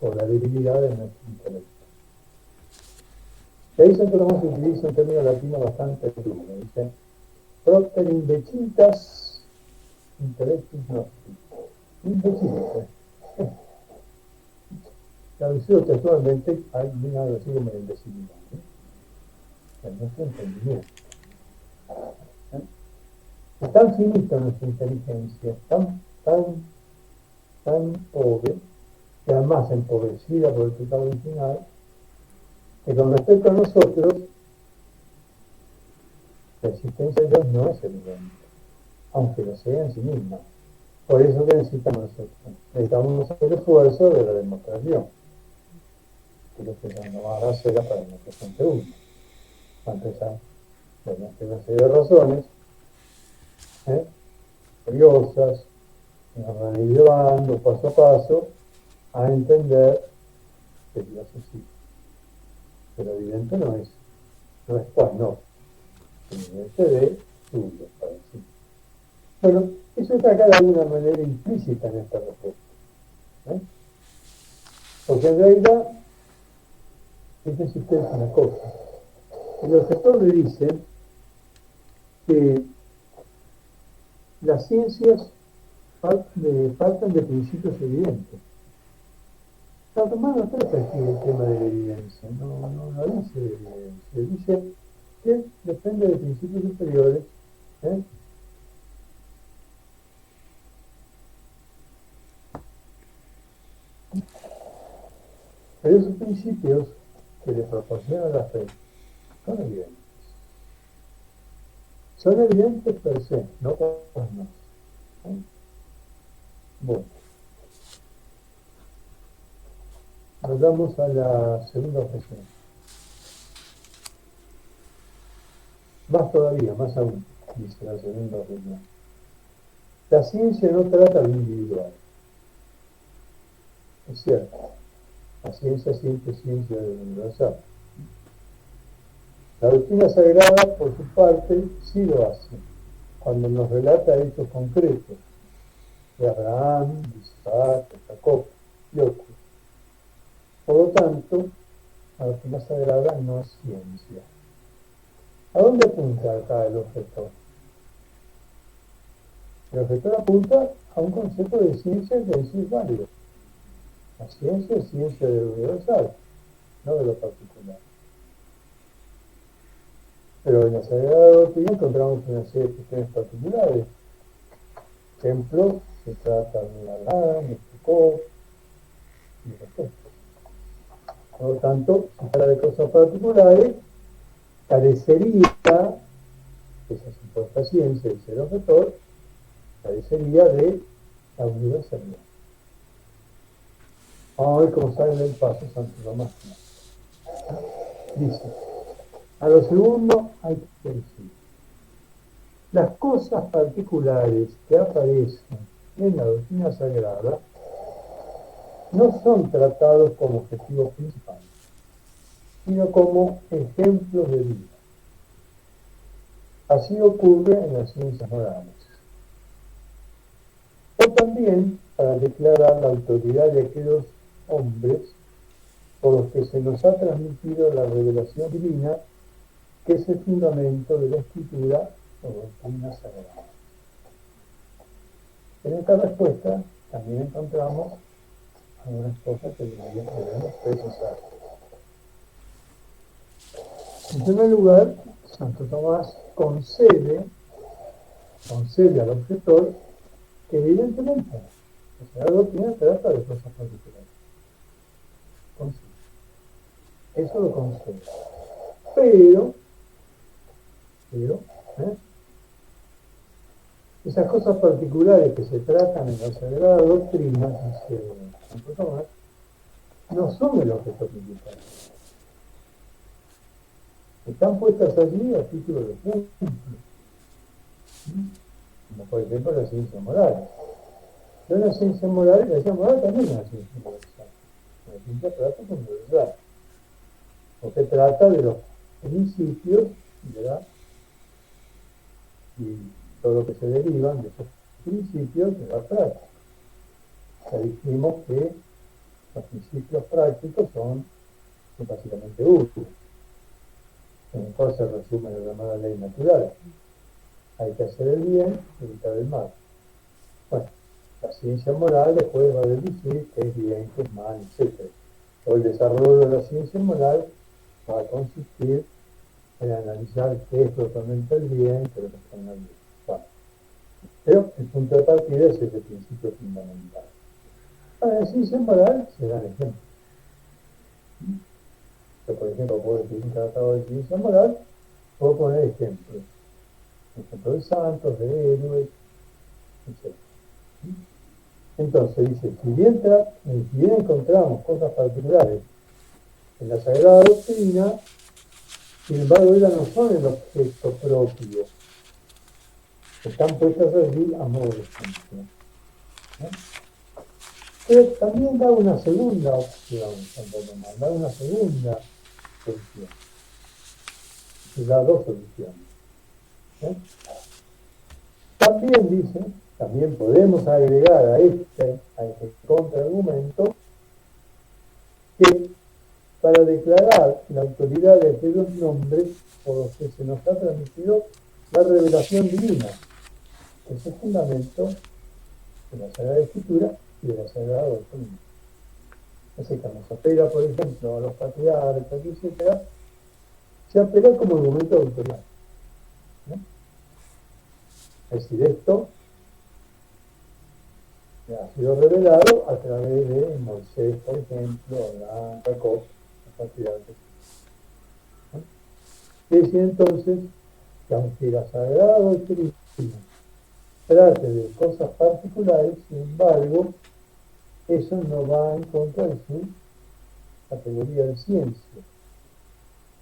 Por la debilidad de nuestro intelecto. Y ahí se utiliza un término latino bastante duro. Dice, propter imbecitas intellectus nostri. Imbecile. Traducido textualmente, viene algo así como la imbecilidad. Nuestro entendimiento. Es tan finita nuestra inteligencia, tan pobre, y además empobrecida por el pecado original, que con respecto a nosotros, la existencia de Dios no es evidente, aunque lo sea en sí misma. Por eso que necesitamos nosotros. Necesitamos el esfuerzo de la demostración, que lo que nos va a dar será para nuestra fuente uno. Va a empezar, bueno, una serie de razones, curiosas, que nos van a ir llevando paso a paso a entender que Dios existe. Pero evidente no es cual no, evidente de suyo para sí. Bueno, eso está acá de alguna manera implícita en esta respuesta. Porque en realidad, fíjense ustedes una cosa. El objetor le dice que las ciencias faltan de principios evidentes. Pero Tomás no trata aquí el tema de la evidencia, no dice de evidencia, dice que depende de principios superiores. Pero esos principios que le proporciona la fe son evidentes. Son evidentes per se, no por más. Bueno, vamos a la segunda objeción. Más todavía, más aún, dice la segunda objeción. La ciencia no trata de individual. Es cierto, la ciencia siempre es ciencia de lo universal. La doctrina sagrada, por su parte, sí lo hace, cuando nos relata hechos concretos de Abraham, de Isaac, de Jacob y otros. Por lo tanto, la doctrina sagrada no es ciencia. ¿A dónde apunta acá el objetor? El objetor apunta a un concepto de ciencia que sí es válido. La ciencia es ciencia de lo universal, no de lo particular. Pero en la Sagrada Doctrina encontramos una serie de cuestiones particulares. Por ejemplo, se trata de Adán, de Foucault y de Rousseau. Por lo tanto, si habla de cosas particulares, carecería, esa supuesta ciencia, dice el objetor, carecería de la universalidad. Vamos a ver cómo sale del paso Santo Tomás. Dice, a lo segundo hay que decir, las cosas particulares que aparecen en la doctrina sagrada no son tratados como objetivo principal, sino como ejemplos de vida. Así ocurre en las ciencias morales. O también para declarar la autoridad de aquellos hombres por los que se nos ha transmitido la revelación divina, que es el fundamento de la escritura o doctrina sagrada. En esta respuesta también encontramos algunas cosas que debemos precisar. En primer lugar, Santo Tomás concede al objetor que evidentemente la Sagrada Doctrina trata de cosas particulares. Eso lo concede. Pero esas cosas particulares que se tratan en la Sagrada Doctrina, dice Santo Tomás, no son el objeto principal. Están puestas allí a título de ejemplo, como por ejemplo la ciencia moral. Pero la ciencia moral también es una ciencia universal. La ciencia práctica es universal, porque trata de los principios, ¿verdad? Y todo lo que se derivan de esos principios de la práctica. Ya dijimos que los principios prácticos son básicamente útiles, en el cual se resume la llamada ley natural. Hay que hacer el bien y evitar el mal. Bueno, la ciencia moral después va a deducir qué es bien, qué es mal, etc. O el desarrollo de la ciencia moral va a consistir en analizar qué es totalmente el bien, qué es lo que está en el bien. Bueno, pero el punto de partida es ese principio fundamental. Para la ciencia moral se dan ejemplos. Yo, por ejemplo, puedo decir un tratado de ciencia moral, puedo poner ejemplos. Ejemplos de santos, de héroes, etc. Entonces dice, si bien encontramos cosas particulares en la Sagrada Doctrina, sin embargo ellas no son el objeto propio. Están puestas allí a modo de ejemplo. Pero también da una segunda opción, Santo Tomás, da una segunda solución. Y da dos soluciones. También dice, también podemos agregar a este contraargumento que para declarar la autoridad de aquellos nombres por los que se nos ha transmitido la revelación divina, que es el fundamento de la Sagrada Escritura y de la Sagrada Doctrina. Así que cuando se apela, por ejemplo, a los patriarcas, etc., se apela como argumento de autoridad. ¿No? Es decir, esto ha sido revelado a través de Moisés, por ejemplo, Abraham, Jacob, los patriarcas. ¿No? Es decir, entonces, que aunque la Sagrada Doctrina trate de cosas particulares, sin embargo, eso no va en contra de su categoría de ciencia.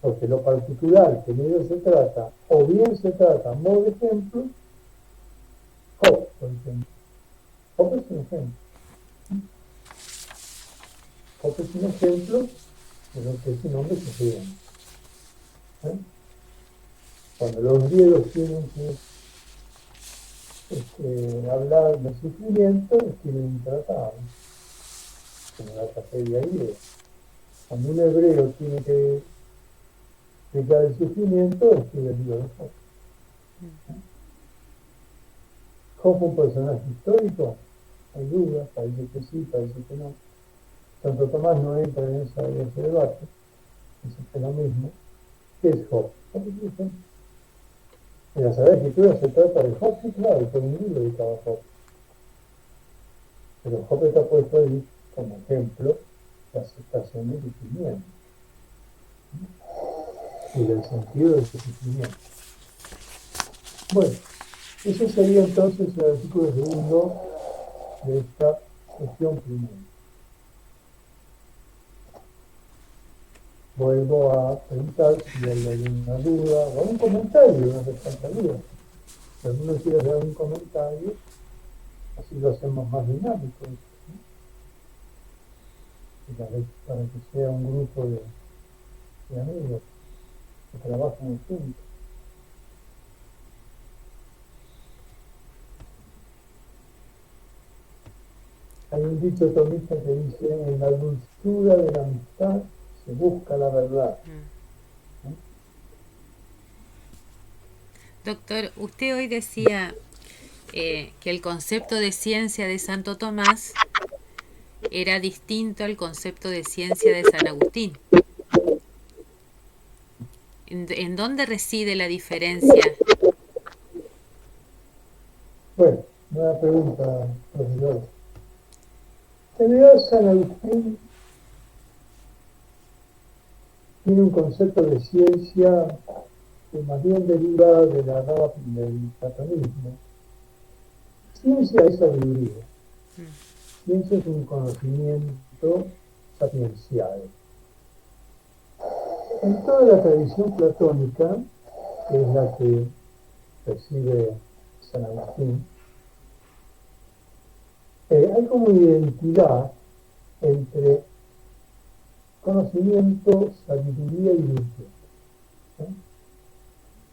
Porque lo particular que en ello se trata, o bien se trata a modo de ejemplo, Job, por ejemplo. Job es un ejemplo. Job es un ejemplo de lo que es un hombre sufriente. Cuando los griegos tienen que hablar de sufrimiento, tienen un tratado, como la tragedia griega. Cuando un hebreo tiene que explicar el sufrimiento, escribe el libro de Job. ¿Job fue un personaje histórico? Hay dudas, parece que sí, parece que no. Santo Tomás no entra en ese debate, dice que es lo mismo. ¿Qué es Job? En la Sagrada Escritura se trata de Job, sí, claro, todo un libro dedicado a Job. Pero Job está puesto ahí como ejemplo la aceptación del sufrimiento y del sentido del sufrimiento. Bueno, ese sería entonces el artículo segundo de esta cuestión primera. Vuelvo a preguntar si hay alguna duda o un comentario, no hace falta duda. Si alguno quiere hacer un comentario, así lo hacemos más dinámico, ¿no? Para que sea un grupo de amigos que trabajan juntos. Hay un dicho tomista que dice: en la dulzura de la amistad se busca la verdad. Doctor, usted hoy decía que el concepto de ciencia de Santo Tomás era distinto al concepto de ciencia de San Agustín. ¿En dónde reside la diferencia? Bueno, nueva pregunta, profesor. En realidad, San Agustín tiene un concepto de ciencia que más bien deriva de la rama del platonismo. Ciencia es sabiduría. Ciencia es un conocimiento sapiencial. En toda la tradición platónica, que es la que recibe San Agustín, hay como una identidad entre conocimiento, sabiduría y virtud.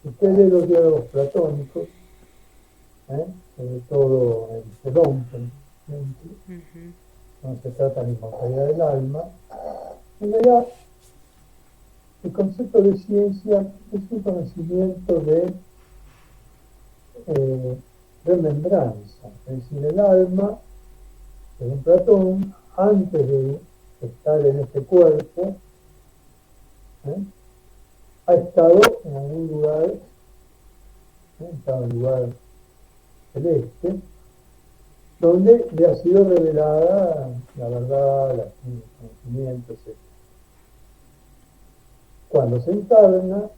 Usted lee los diálogos platónicos, sobre todo el Fedón, por ejemplo, donde se trata de la inmortalidad del alma. En realidad, el concepto de ciencia es un conocimiento de remembranza, es decir, el alma, según Platón, antes de estar en este cuerpo, ha estado en algún lugar, estaba en un lugar celeste, donde le ha sido revelada la verdad, el conocimiento, etc. Cuando se encarna,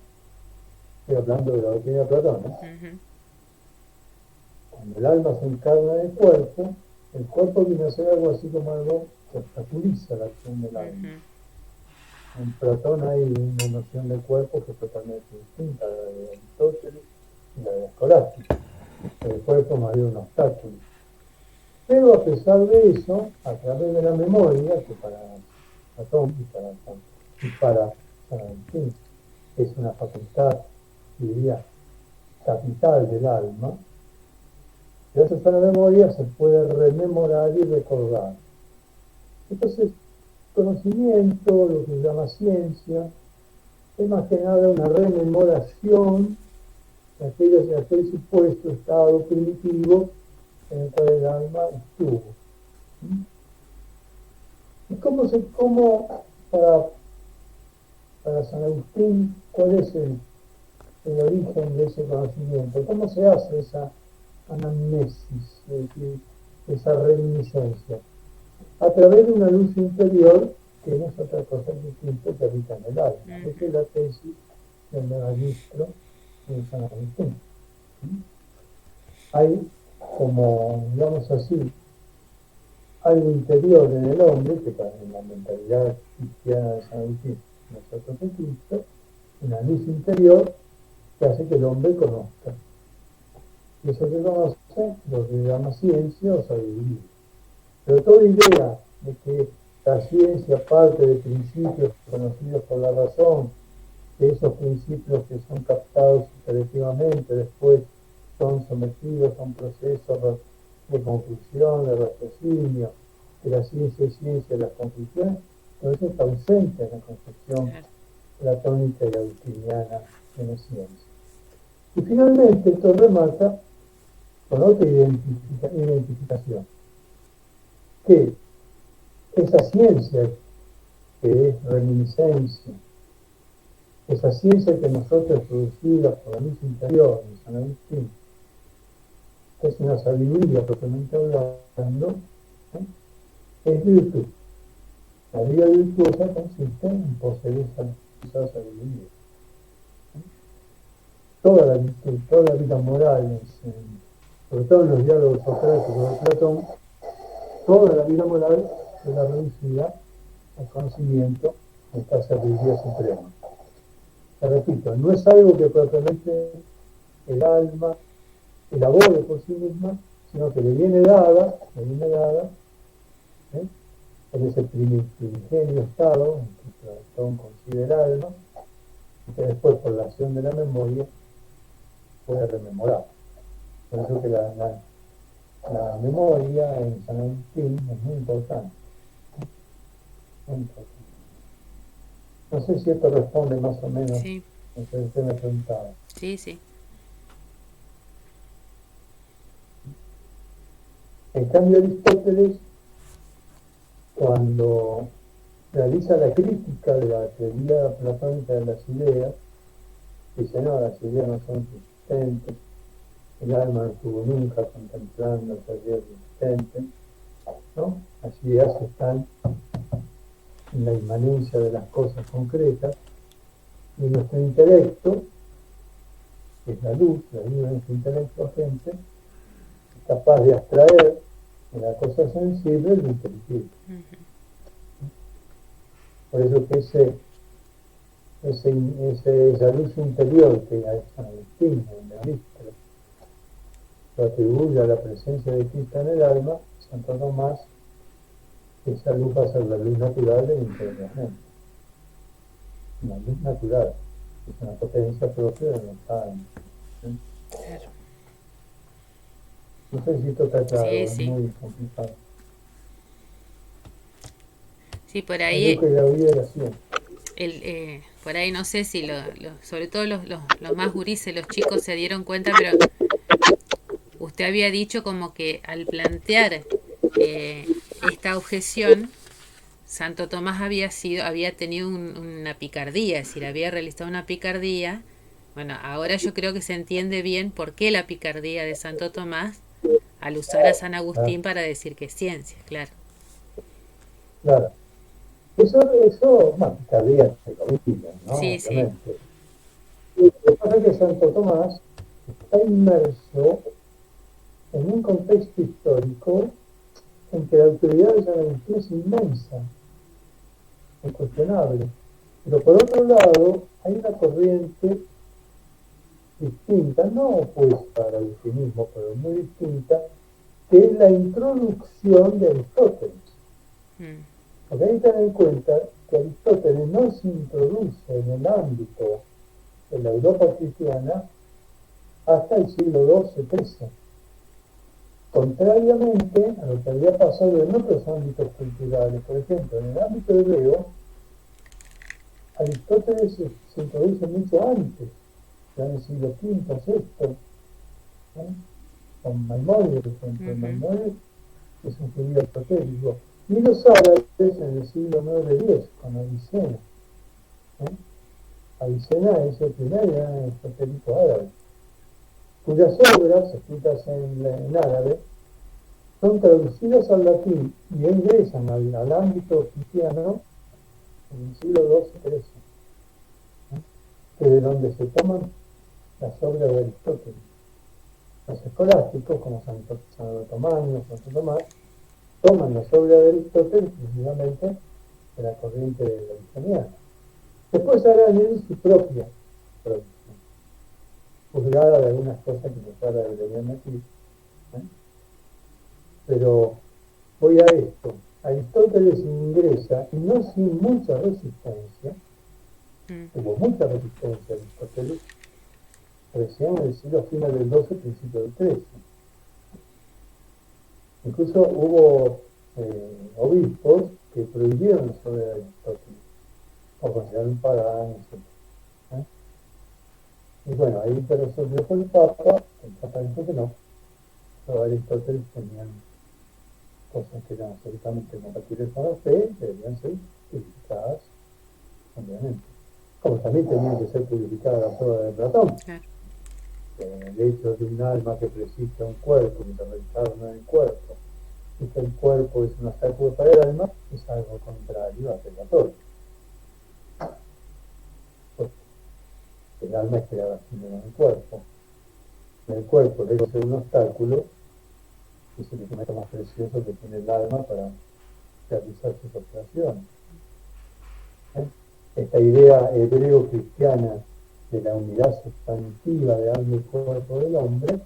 estoy hablando de la doctrina de Platón, cuando el alma se encarna en el cuerpo viene a ser algo así como algo que obstaculiza la acción del alma. En Platón hay una noción del cuerpo que es totalmente distinta a la de Aristóteles y la de Escolástica. El cuerpo más bien un obstáculo. Pero a pesar de eso, a través de la memoria, que para Platón y para San Agustín es una facultad, diría, capital del alma, gracias a la memoria se puede rememorar y recordar. Entonces, conocimiento, lo que se llama ciencia, es más que nada una rememoración de aquel supuesto estado primitivo en el cual el alma estuvo. ¿Y cómo para San Agustín, cuál es el origen de ese conocimiento? ¿Cómo se hace esa anamnesis, es decir, esa reminiscencia? A través de una luz interior que no es otra cosa distinta que habita en el alma. Esa es la tesis del magistro de San Agustín. Hay, como digamos así, algo interior en el hombre, que en la mentalidad cristiana de San Agustín nosotros en Cristo, una luz interior que hace que el hombre conozca. Y eso que conoce, lo que llama ciencia o sabiduría. Pero toda idea de que la ciencia parte de principios conocidos por la razón, que esos principios que son captados selectivamente después son sometidos a un proceso de conclusión, de raciocinio, que la ciencia es ciencia de las conclusiones, todo eso está ausente en la concepción platónica y agustiniana de la ciencia. Y finalmente esto remata con otra identificación, que esa ciencia que es reminiscencia, esa ciencia que nosotros producida por la luz interior de San Agustín, es una sabiduría propiamente hablando, ¿eh? Es virtud. La vida virtuosa consiste en poseer esa sabiduría. Toda la virtud, toda la vida moral, sobre todo en los diálogos socráticos de Platón, toda la vida moral queda reducida al conocimiento de esta sabiduría suprema. Te repito, no es algo que propiamente el alma elabore por sí misma, sino que le viene dada, ¿eh? En ese primigenio estado en que Platón concibe el alma, y que después por la acción de la memoria puede rememorar. Por eso que la memoria en San Agustín es muy importante. Muy importante. No sé si esto responde más o menos Sí, a lo que usted me preguntaba. sí, sí. En cambio, Aristóteles, cuando realiza la crítica de la teoría platónica de las ideas, dice, no, las ideas no son existentes, el alma no estuvo nunca contemplando esas ideas existentes, ¿no? Las ideas están en la inmanencia de las cosas concretas, y nuestro intelecto, que es la luz, la vida de nuestro intelecto agente, es capaz de abstraer de la cosa sensible lo inteligible. Por eso que esa luz interior que a San Agustín, el ministro, lo atribuye a la presencia de Cristo en el alma, Santo Tomás, esa luz va a ser la luz natural del interior de la mente. Una luz natural, es una potencia propia de nuestra alma. ¿Sí? Claro. No sé si esto está claro, Sí, es sí. muy complicado. Sí, por La luz que ahí, la vida era siempre. por ahí no sé si sobre todo los más gurises, los chicos se dieron cuenta, pero usted había dicho como que al plantear esta objeción, Santo Tomás había tenido una picardía, es decir, había realizado una picardía. Bueno, ahora yo creo que se entiende bien por qué la picardía de Santo Tomás al usar a San ¿Ah? Agustín para decir que es ciencia, claro. Claro. Bueno, cabría entre comillas, ¿no? Sí, sí. Obviamente. Y lo que pasa es que Santo Tomás está inmerso en un contexto histórico en que la autoridad de San Agustín es inmensa, incuestionable. Pero por otro lado, hay una corriente distinta, no opuesta al agustinismo, pero muy distinta, que es la introducción de Aristóteles. Mm. Porque hay que tener en cuenta que Aristóteles no se introduce en el ámbito de la Europa cristiana hasta el siglo XII-XIII. Contrariamente a lo que había pasado en otros ámbitos culturales, por ejemplo, en el ámbito hebreo, Aristóteles se introduce mucho antes, ya en el siglo V, VI, ¿no? Con Maimónides, por ejemplo. Ujú. Maimónides es un judío aristotélico. Y los árabes en el siglo IX-X, con Avicena. ¿Eh? Avicena es el primer gran aristotélico árabe, cuyas obras, escritas en árabe, son traducidas al latín y ingresan al ámbito cristiano en el siglo XII-XIII, ¿no? Que es de donde se toman las obras de Aristóteles. Los escolásticos, como Santo Tomás, toman las obras de Aristóteles precisamente de la corriente de la cristianidad. Después harán ellos su propia producción, juzgada de algunas cosas que los árabes venían aquí. ¿Eh? Pero voy a esto. Aristóteles ingresa, y no sin mucha resistencia, Mm. hubo mucha resistencia a Aristóteles, recién en el siglo final del XII, principio del XIII. Incluso hubo obispos que prohibieron las obras de Aristóteles, o consideraron paganos, etc. Y bueno, ahí pero sobre el Papa dijo que no, Aristóteles tenían cosas que eran absolutamente compatibles con la fe, que debían ser purificadas, obviamente. Como también tenían que ser purificadas la prueba de Platón. Claro. El hecho de un alma que precisa un cuerpo, que se reencarna en el cuerpo, y que el cuerpo es un obstáculo para el alma, es algo contrario a Platón. Porque el alma es creada primero en el cuerpo. En el cuerpo debe ser un obstáculo, que es el instrumento más precioso que tiene el alma para realizar sus operaciones. Esta idea hebreo-cristiana de la unidad sustantiva de alma y cuerpo del hombre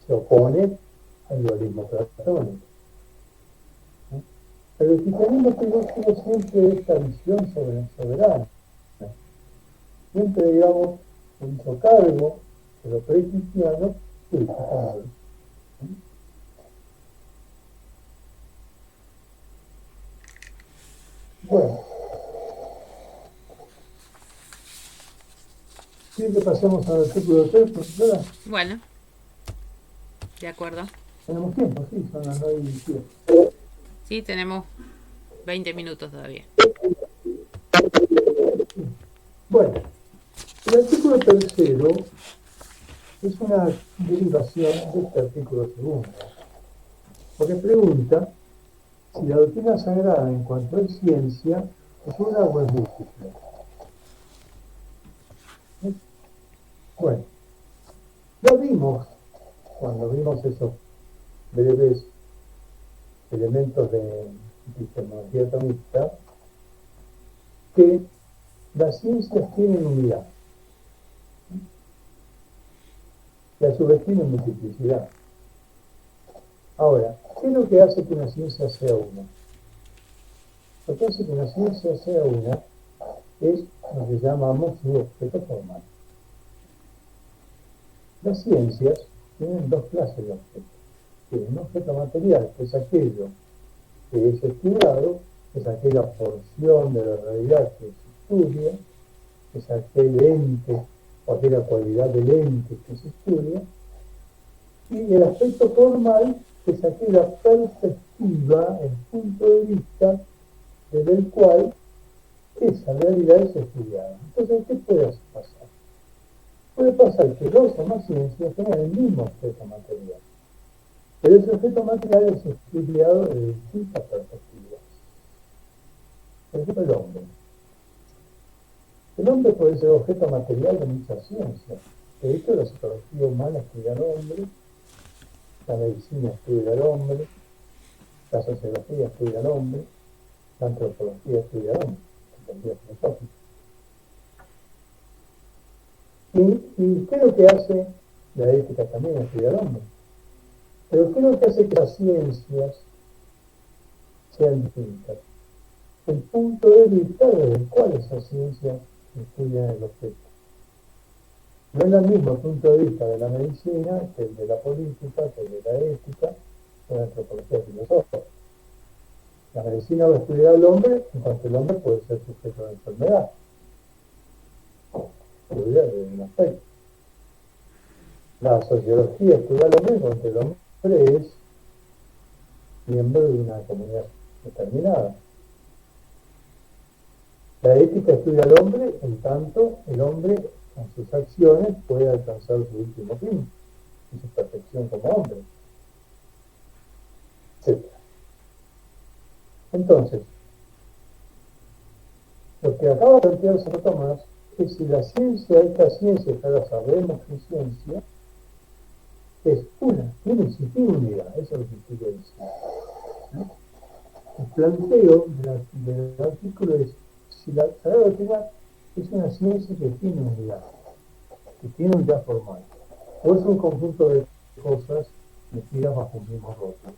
se opone al dualismo platónico. Pero el cristianismo tuvo siempre esta visión soberana. Siempre, digamos, se hizo cargo de lo precristiano purificándolo. Bueno, ¿quieren que pasemos al artículo 3, profesora? Bueno, de acuerdo. Tenemos tiempo, sí, son las 9:10. Sí, tenemos 20 minutos todavía. Bueno, el artículo 3 es una derivación de este artículo 2, porque pregunta si la doctrina sagrada en cuanto es ciencia es una o es múltiple. Bueno, ya vimos, cuando vimos esos breves elementos de epistemología atomista, que las ciencias tienen unidad y a su vez tienen multiplicidad. Ahora, ¿qué es lo que hace que una ciencia sea una? Lo que hace que una ciencia sea una es lo que llamamos su objeto formal. Las ciencias tienen dos clases de objetos. Tienen un objeto material, que es aquello que es estudiado, es aquella porción de la realidad que se estudia, es aquel ente o aquella cualidad del ente que se estudia, y el aspecto formal es aquella perspectiva, el punto de vista desde el cual esa realidad es estudiada. Entonces, ¿qué puede pasar? Puede pasar que dos o más ciencias tengan el mismo objeto material, pero ese objeto material es estudiado desde distintas perspectivas. Por ejemplo, el hombre. El hombre puede ser objeto material de muchas ciencias. De hecho, la psicología humana estudia al hombre, la medicina estudia al hombre, la sociología estudia al hombre, la antropología estudia al hombre, la antropología filosófica. ¿Y qué es lo que hace? La ética también estudia al hombre. Pero ¿qué es lo que hace que las ciencias sean distintas? El punto de vista desde el cual esas ciencias estudian el objeto. No es el mismo punto de vista de la medicina que el de la política, que el de la ética, o de la antropología filosófica. La medicina va a estudiar al hombre, en cuanto el hombre puede ser sujeto de enfermedad. Estudia desde un aspecto. La sociología estudia al hombre, en cuanto el hombre es miembro de una comunidad determinada. La ética estudia al hombre, en tanto el hombre con sus acciones puede alcanzar su último fin y su perfección como hombre, etc. Entonces, lo que acaba de plantear Santo Tomás es si la ciencia, esta ciencia que ahora sabemos que es ciencia, es una, tiene unidad, eso es lo que quiero decir. El planteo del artículo es si la Sagrada Doctrina es una ciencia que tiene unidad formal, o es un conjunto de cosas metidas bajo un mismo rótulo.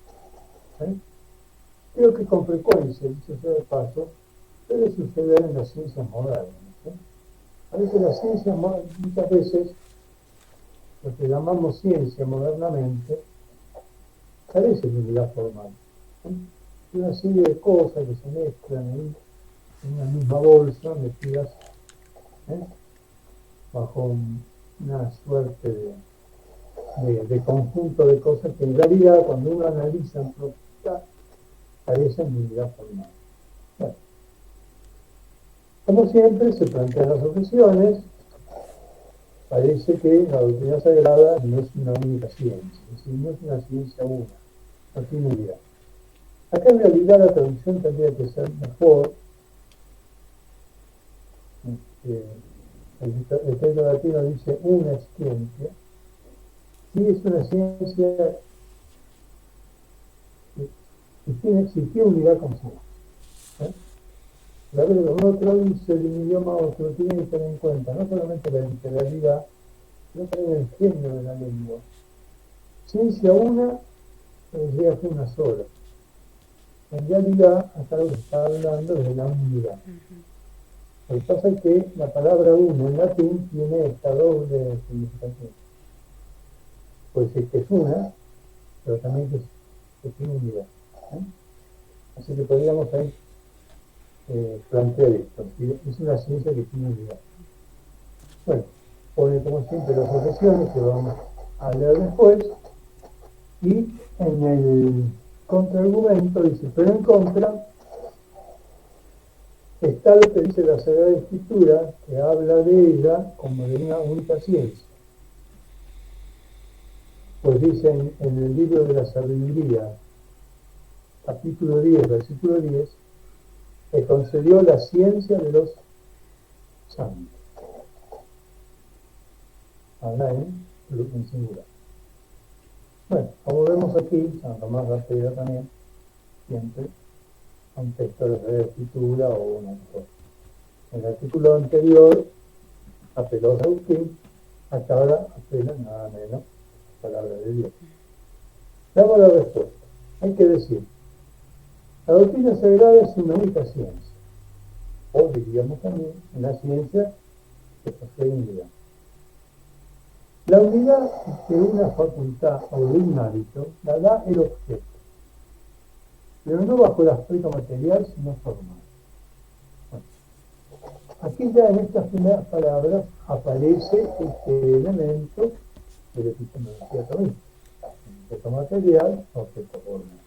Creo que con frecuencia, dicho sea de paso, debe suceder en las ciencias modernas. A veces las ciencias, muchas veces, lo que llamamos ciencia modernamente, carece de unidad formal. Hay una serie de cosas que se mezclan ahí en una misma bolsa, metidas bajo una suerte de conjunto de cosas que en realidad cuando uno analiza en profundidad parecen de unidad formal. Bueno, como siempre se plantean las objeciones. Parece que la doctrina sagrada no es una única ciencia, es decir, no es una ciencia una, no tiene unidad. Acá en realidad la traducción tendría que ser mejor. El texto latino dice una ciencia, y es una ciencia que tiene unidad con sí. La vez que uno traduce de un idioma a otro tiene que tener en cuenta no solamente la literalidad, sino también el género de la lengua. Ciencia una, llega a ser una sola. En realidad, acá lo que está hablando es de la unidad. Lo que pasa es que la palabra uno en latín tiene esta doble significación. Puede ser que es una, pero también que tiene unidad. Así que podríamos ahí plantear esto. ¿Sí? Es una ciencia que tiene unidad. Bueno, pone como siempre las objeciones que vamos a leer después, y en el contraargumento dice, pero en contra está lo que dice la Sagrada Escritura, que habla de ella como de una única ciencia. Pues dice en el libro de la sabiduría, capítulo 10, versículo 10, que concedió la ciencia de los santos. Habla en singular. Bueno, como vemos aquí, San Tomás de Aquino también, siempre, un texto de la Escritura o una cosa. En el artículo anterior, apeló a Agustín, hasta ahora apela nada menos a la palabra de Dios. Damos la respuesta. Hay que decir, la doctrina sagrada es una única ciencia, o diríamos también, una ciencia que posee unidad. La unidad de una facultad o de un hábito la da el objeto, pero no bajo el aspecto material, sino formal. Bueno, aquí ya en estas primeras palabras aparece este elemento de la epistemología también. Objeto material, objeto formal.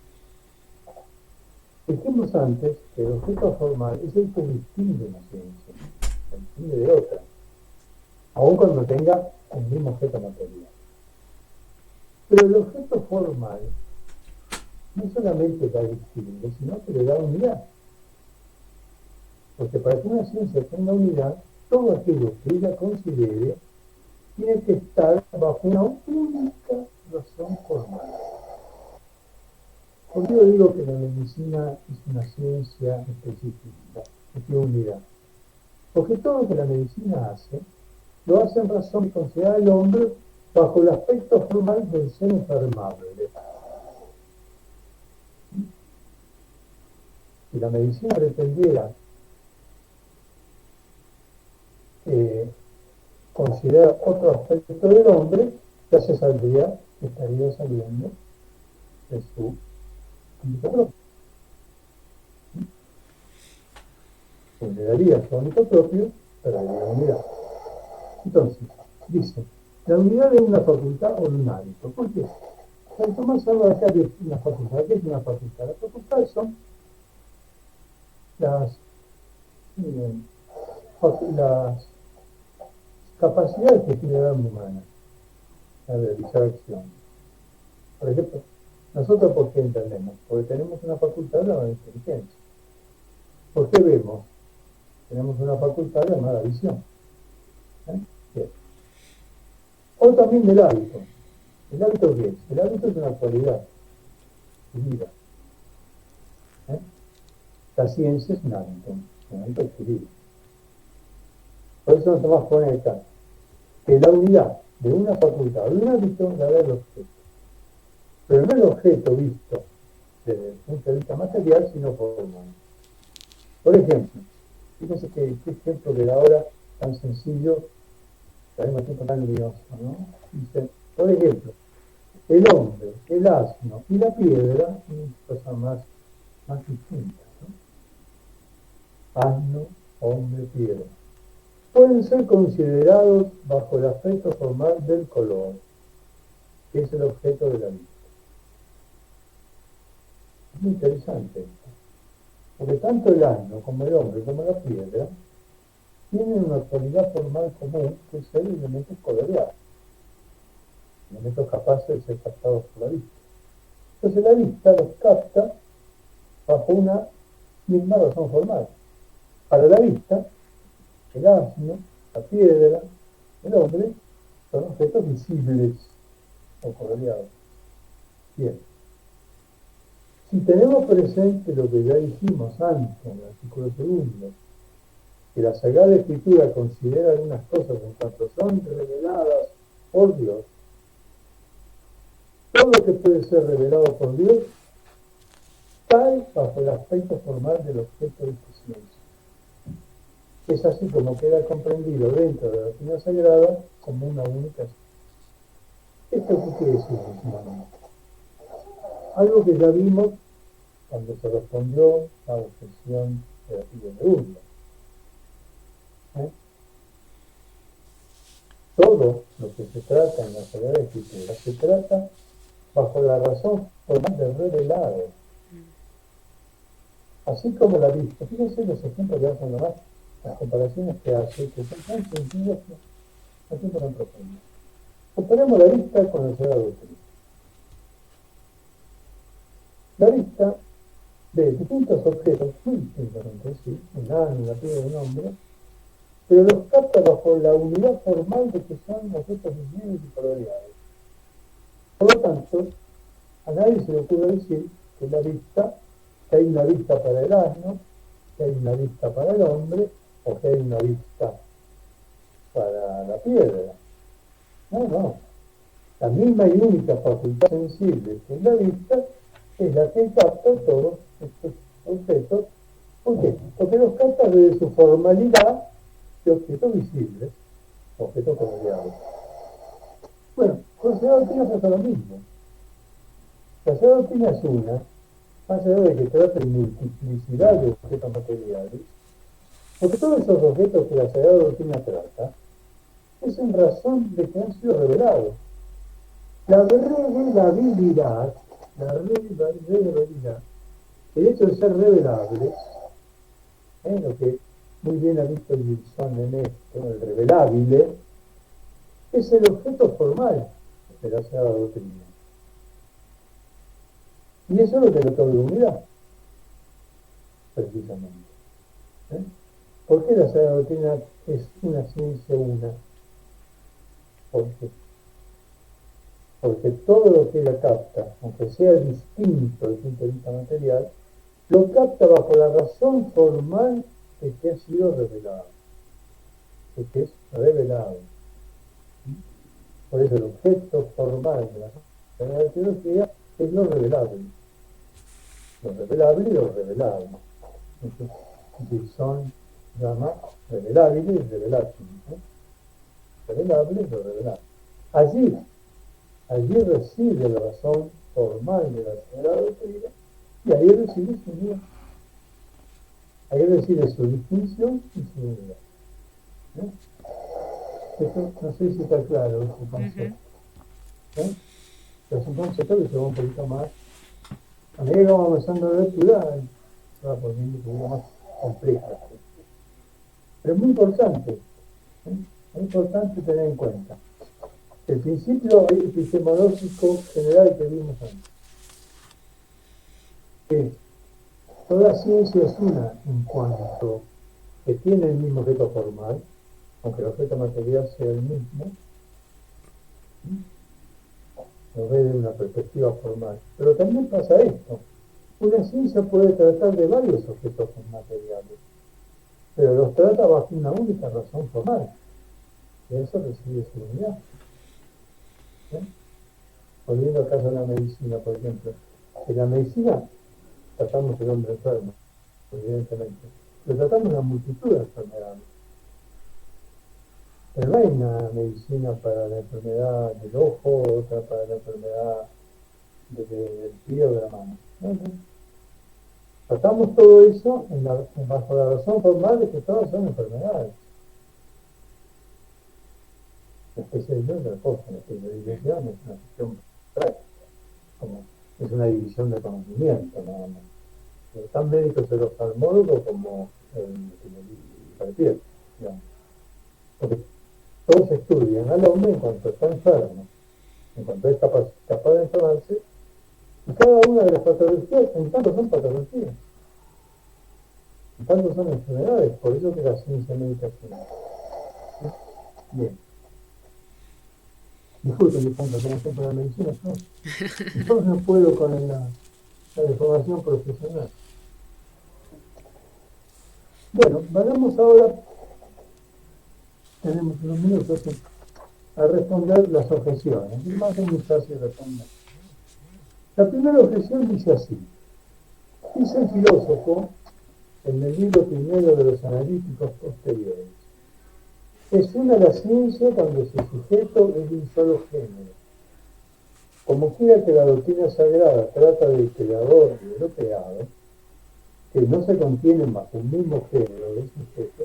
Dijimos antes que el objeto formal es el que distingue una ciencia, la distingue de otra, aun cuando tenga el mismo objeto material. Pero el objeto formal no solamente la distingue, sino que le da unidad. Porque para que una ciencia tenga unidad, todo aquello que ella considere tiene que estar bajo una única razón formal. ¿Por qué yo digo que la medicina es una ciencia específica, que tiene unidad? Porque todo lo que la medicina hace, lo hace en razón de considerar al hombre bajo el aspecto formal del ser enfermable. Si la medicina pretendiera considerar otro aspecto del hombre, ya se saldría, estaría saliendo de su ámbito propio. Consideraría su ámbito propio, pero la unidad. Entonces, dice, la unidad de una facultad o de un hábito. ¿Por qué? San Tomás habla acá de una facultad. ¿Qué es una facultad? Las facultades son las capacidades que tiene el alma humana a realizar acciones. Por ejemplo, nosotros ¿por qué entendemos? Porque tenemos una facultad llamada inteligencia. ¿Por qué vemos? Tenemos una facultad llamada visión. Bien. O también del hábito. ¿El hábito qué es? El hábito es una cualidad de vida. La ciencia es un hábito adquirido. Por eso nos Tomás pone acá que la unidad de una facultad o de un hábito la da el objeto. Pero no el objeto visto desde el punto de vista material, sino formal. Por ejemplo, fíjense qué ejemplo que da ahora tan sencillo, al mismo tiempo tan lioso, ¿no? Dice, por ejemplo, el hombre, el asno y la piedra, cosa más distinta, ¿no? Asno, hombre, piedra. Pueden ser considerados bajo el aspecto formal del color. que es el objeto de la vista. Es muy interesante esto, porque tanto el asno como el hombre como la piedra tienen una cualidad formal común, que es ser elementos coloreados, elementos capaces de ser captados por la vista. Entonces la vista los capta bajo una misma razón formal. Para la vista, el asno, la piedra, el hombre, son objetos visibles o coloreados. Bien. Si tenemos presente lo que ya dijimos antes en el artículo segundo, que la Sagrada Escritura considera algunas cosas en cuanto son reveladas por Dios, todo lo que puede ser revelado por Dios cae bajo el aspecto formal del objeto de esta ciencia. Es así como queda comprendido dentro de la doctrina sagrada como una única ciencia. ¿Esto qué quiere decir, últimamente? Algo que ya vimos cuando se respondió a la objeción de la Pilla de Urla. Todo lo que se trata en la Sagrada Escritura se trata bajo la razón formal del revelado. Así como la vista. Fíjense los ejemplos que hacen nomás, las comparaciones que hace, que son tan sencillas que no son tan profundas. Comparemos la vista con la Sagrada Doctrina. La vista ve distintos objetos muy distintos entre sí, un árbol, una piedra, un hombre, pero los capta bajo la unidad formal de que son objetos visibles y coloreados. Por lo tanto, a nadie se le ocurre decir que la vista, que hay una vista para el asno, que hay una vista para el hombre, o que hay una vista para la piedra. No. La misma y única facultad sensible que es la vista es la que capta todos estos objetos. ¿Por qué? Porque los capta desde su formalidad de objetos visibles, objetos coloreados. Bueno, con la Sagrada Doctrina pasa lo mismo. La Sagrada Doctrina es una, más allá de que trata de multiplicidad de objetos materiales, porque todos esos objetos que la Sagrada Doctrina trata es en razón de que han sido revelados. La revelabilidad, el hecho de ser revelables, lo que muy bien ha visto Gilson en esto, el revelable, es el objeto formal de la Sagrada Doctrina. Y eso es lo que le otorga unidad, precisamente. ¿Por qué la Sagrada Doctrina es una ciencia una? ¿Por qué? Porque todo lo que ella capta, aunque sea distinto desde el punto de vista material, lo capta bajo la razón formal de que ha sido revelado, de que es revelado. Por eso el objeto formal de la Sagrada Teología es lo revelable. Lo revelable y lo revelado. Entonces, Gilson llama revelable y revelable. Revelable y lo revelable. Allí recibe la razón formal de la Sagrada Doctrina y ahí recibe su unidad. Ahí recibe su distinción y su unidad. Esto no sé si está claro este concepto. Pero es un concepto que se va un poquito más. A medida que vamos avanzando la lectura, se va poniendo un poquito más compleja. Pero es muy importante. Es importante tener en cuenta el principio epistemológico general que vimos antes, que toda ciencia es una en cuanto que tiene el mismo objeto formal, aunque el objeto material sea el mismo, lo ve de una perspectiva formal. Pero también pasa esto, una ciencia puede tratar de varios objetos materiales, pero los trata bajo una única razón formal, y eso recibe su unidad. Volviendo al caso de la medicina, por ejemplo. En la medicina tratamos el hombre enfermo, evidentemente, pero tratamos una multitud de enfermedades. Pero no hay una medicina para la enfermedad del ojo, otra para la enfermedad del pie o de la mano. ¿No? Tratamos todo eso bajo la razón formal de que todas son enfermedades. La especialización es otra cosa, la especialización es una cuestión práctica, como es una división de conocimiento, nada más. Pero tan médico es el oftalmólogo como el que le piel, digamos. Porque todos estudian al hombre en cuanto está enfermo, en cuanto es capaz de enfermarse, y cada una de las patologías, en tanto son patologías, en tanto son enfermedades, por eso que la ciencia médica es una. Bien. Disculpen, mi punto, como siempre la medicina, yo no puedo con la deformación profesional. Bueno, vayamos ahora, tenemos unos minutos a responder las objeciones. Es más, es muy fácil responder. La primera objeción dice así. Dice el filósofo en el libro primero de los analíticos posteriores. Es una la ciencia cuando su sujeto es de un solo género. Como quiera que la doctrina sagrada trata del creador y de lo creado, que no se contienen bajo un mismo género de sujeto,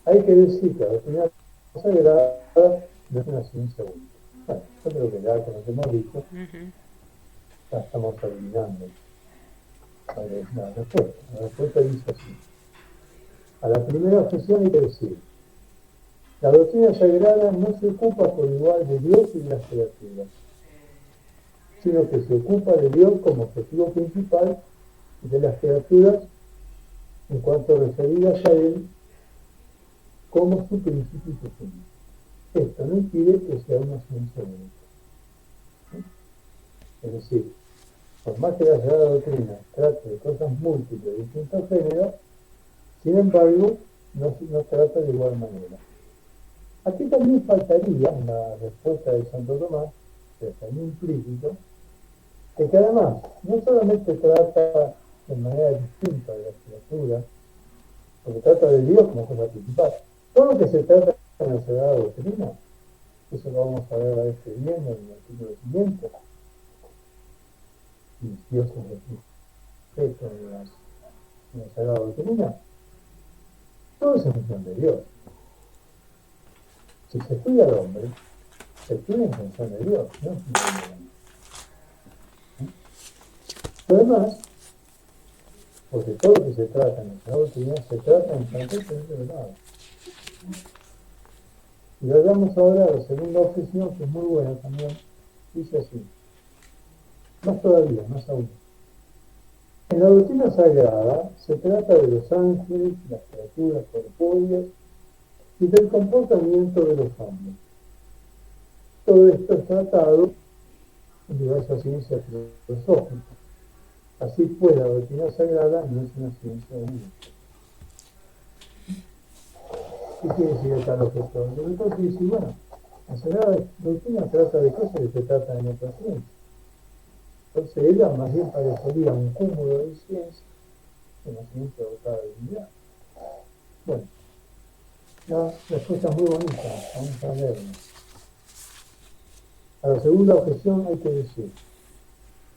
hay que decir que la doctrina sagrada no es una ciencia única. Bueno, yo creo que ya con lo que hemos dicho, ya estamos adivinando la respuesta. La respuesta dice así. A la primera objeción hay que decir, la doctrina sagrada no se ocupa por igual de Dios y de las criaturas, sino que se ocupa de Dios como objetivo principal y de las criaturas en cuanto referidas a Él como su principio y su fin. Esto no impide que sea una ciencia única. Es decir, por más que la Sagrada Doctrina trate de cosas múltiples de distintos géneros, sin embargo, no trata de igual manera. Aquí también faltaría en la respuesta de Santo Tomás, que está en implícito, que además no solamente trata de manera distinta de las criaturas, porque trata de Dios como cosa principal. Todo lo que se trata en la Sagrada Doctrina, eso lo vamos a ver la vez que viene en el artículo siguiente, Dios es el sujeto de la Sagrada Doctrina, todo es en función de Dios. Si se estudia al hombre, se estudia en función de Dios, no en función del hombre. Además, porque todo lo que se trata en la Sagrada Doctrina se trata en tanto que es verdad. Y vamos ahora a la segunda objeción, que es muy buena también, dice así, más todavía, más aún. En la doctrina sagrada se trata de los ángeles, las criaturas corpóreas y del comportamiento de los hombres. Todo esto es tratado en diversas ciencias filosóficas. Así pues, la doctrina sagrada no es una ciencia única. ¿Qué quiere decir acá el objetor? El objetor quiere decir, bueno, la sagrada doctrina trata de cosas que se tratan en otras ciencias. Entonces ella más bien parecería un cúmulo de ciencias en la ciencia dotada de divinidad. Bueno, la respuesta es muy bonita, vamos a verla. A la segunda objeción hay que decir,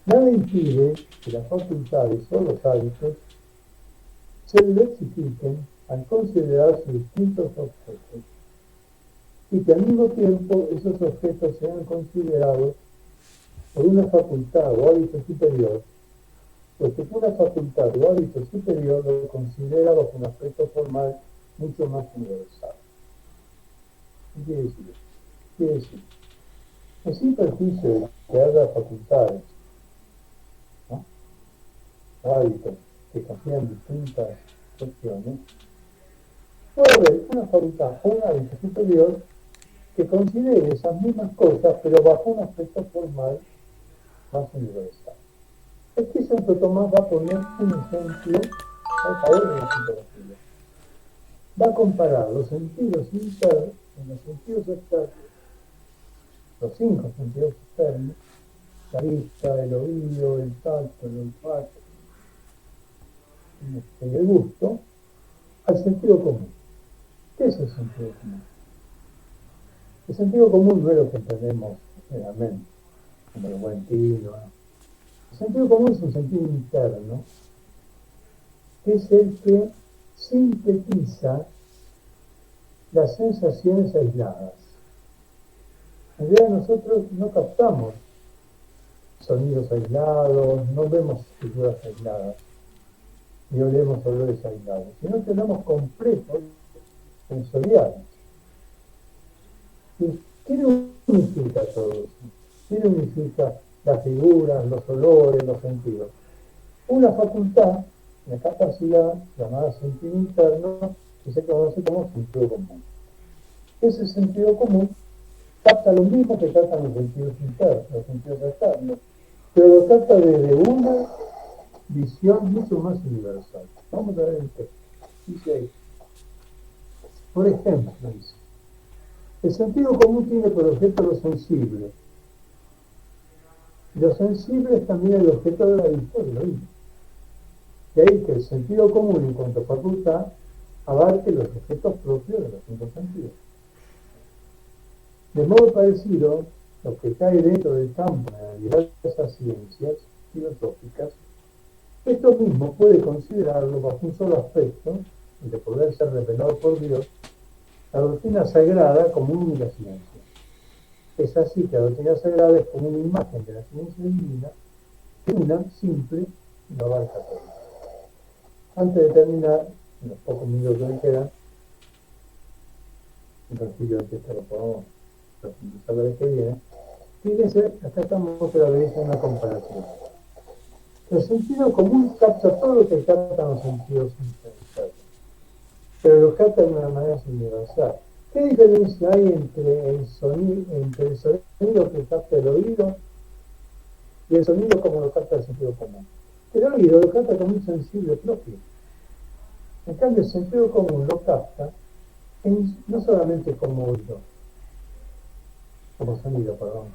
nada impide que las facultades o los hábitos se diversifiquen al considerar sus distintos objetos y que al mismo tiempo esos objetos sean considerados por una facultad o hábito superior, porque una facultad o hábito superior lo considera bajo un aspecto formal mucho más universal. ¿Qué quiere decir? Quiere decir, es sin perjuicio de que haya facultades, ¿no? Hábitos que confían distintas cuestiones, puede haber una facultad o un hábito superior que considere esas mismas cosas, pero bajo un aspecto formal más universal. Aquí Santo Tomás va a poner un ejemplo a favor de la psicología. Va a comparar los sentidos internos, los sentidos externos, los 5 sentidos externos, la vista, el oído, el tacto, el olfato y el gusto, al sentido común. ¿Qué es el sentido común? El sentido común no es lo que entendemos generalmente, como el buen tino, ¿no? El sentido común es un sentido interno, que es el que sintetiza las sensaciones aisladas. En realidad nosotros no captamos sonidos aislados, no vemos figuras aisladas, ni olemos olores aislados, sino que tenemos complejos sensoriales. ¿Y quién unifica todo eso? ¿Quién unifica las figuras, los olores, los sentidos? Una facultad, una capacidad llamada sentido interno, que se conoce como sentido común. Ese sentido común capta lo mismo que captan los sentidos internos, los sentidos externos, pero lo capta desde una visión mucho más universal. Vamos a ver el texto. Dice ahí. Por ejemplo, dice, el sentido común tiene por objeto lo sensible. Lo sensible es también el objeto de la vista del oído. De ahí que el sentido común en cuanto a facultad abarque los objetos propios de los cinco sentidos. De modo parecido, lo que cae dentro del campo de las diversas ciencias filosóficas, esto mismo puede considerarlo bajo un solo aspecto, el de poder ser revelado por Dios, la doctrina sagrada como una única ciencia. Es así que la doctrina sagrada es como una imagen de la ciencia divina, una, simple, y lo abarca todo. Antes de terminar, en los pocos minutos que me quedan, en principio de que lo podamos profundizar la vez que viene, fíjense, acá estamos otra vez en una comparación. El sentido común capta todo lo que captan los sentidos internos, pero lo capta de una manera universal. ¿Qué diferencia hay entre el sonido que capta el oído y el sonido como lo capta el sentido común? El oído lo capta como un sensible propio. En cambio, el sentido común lo capta no solamente como oído, como sonido, perdón,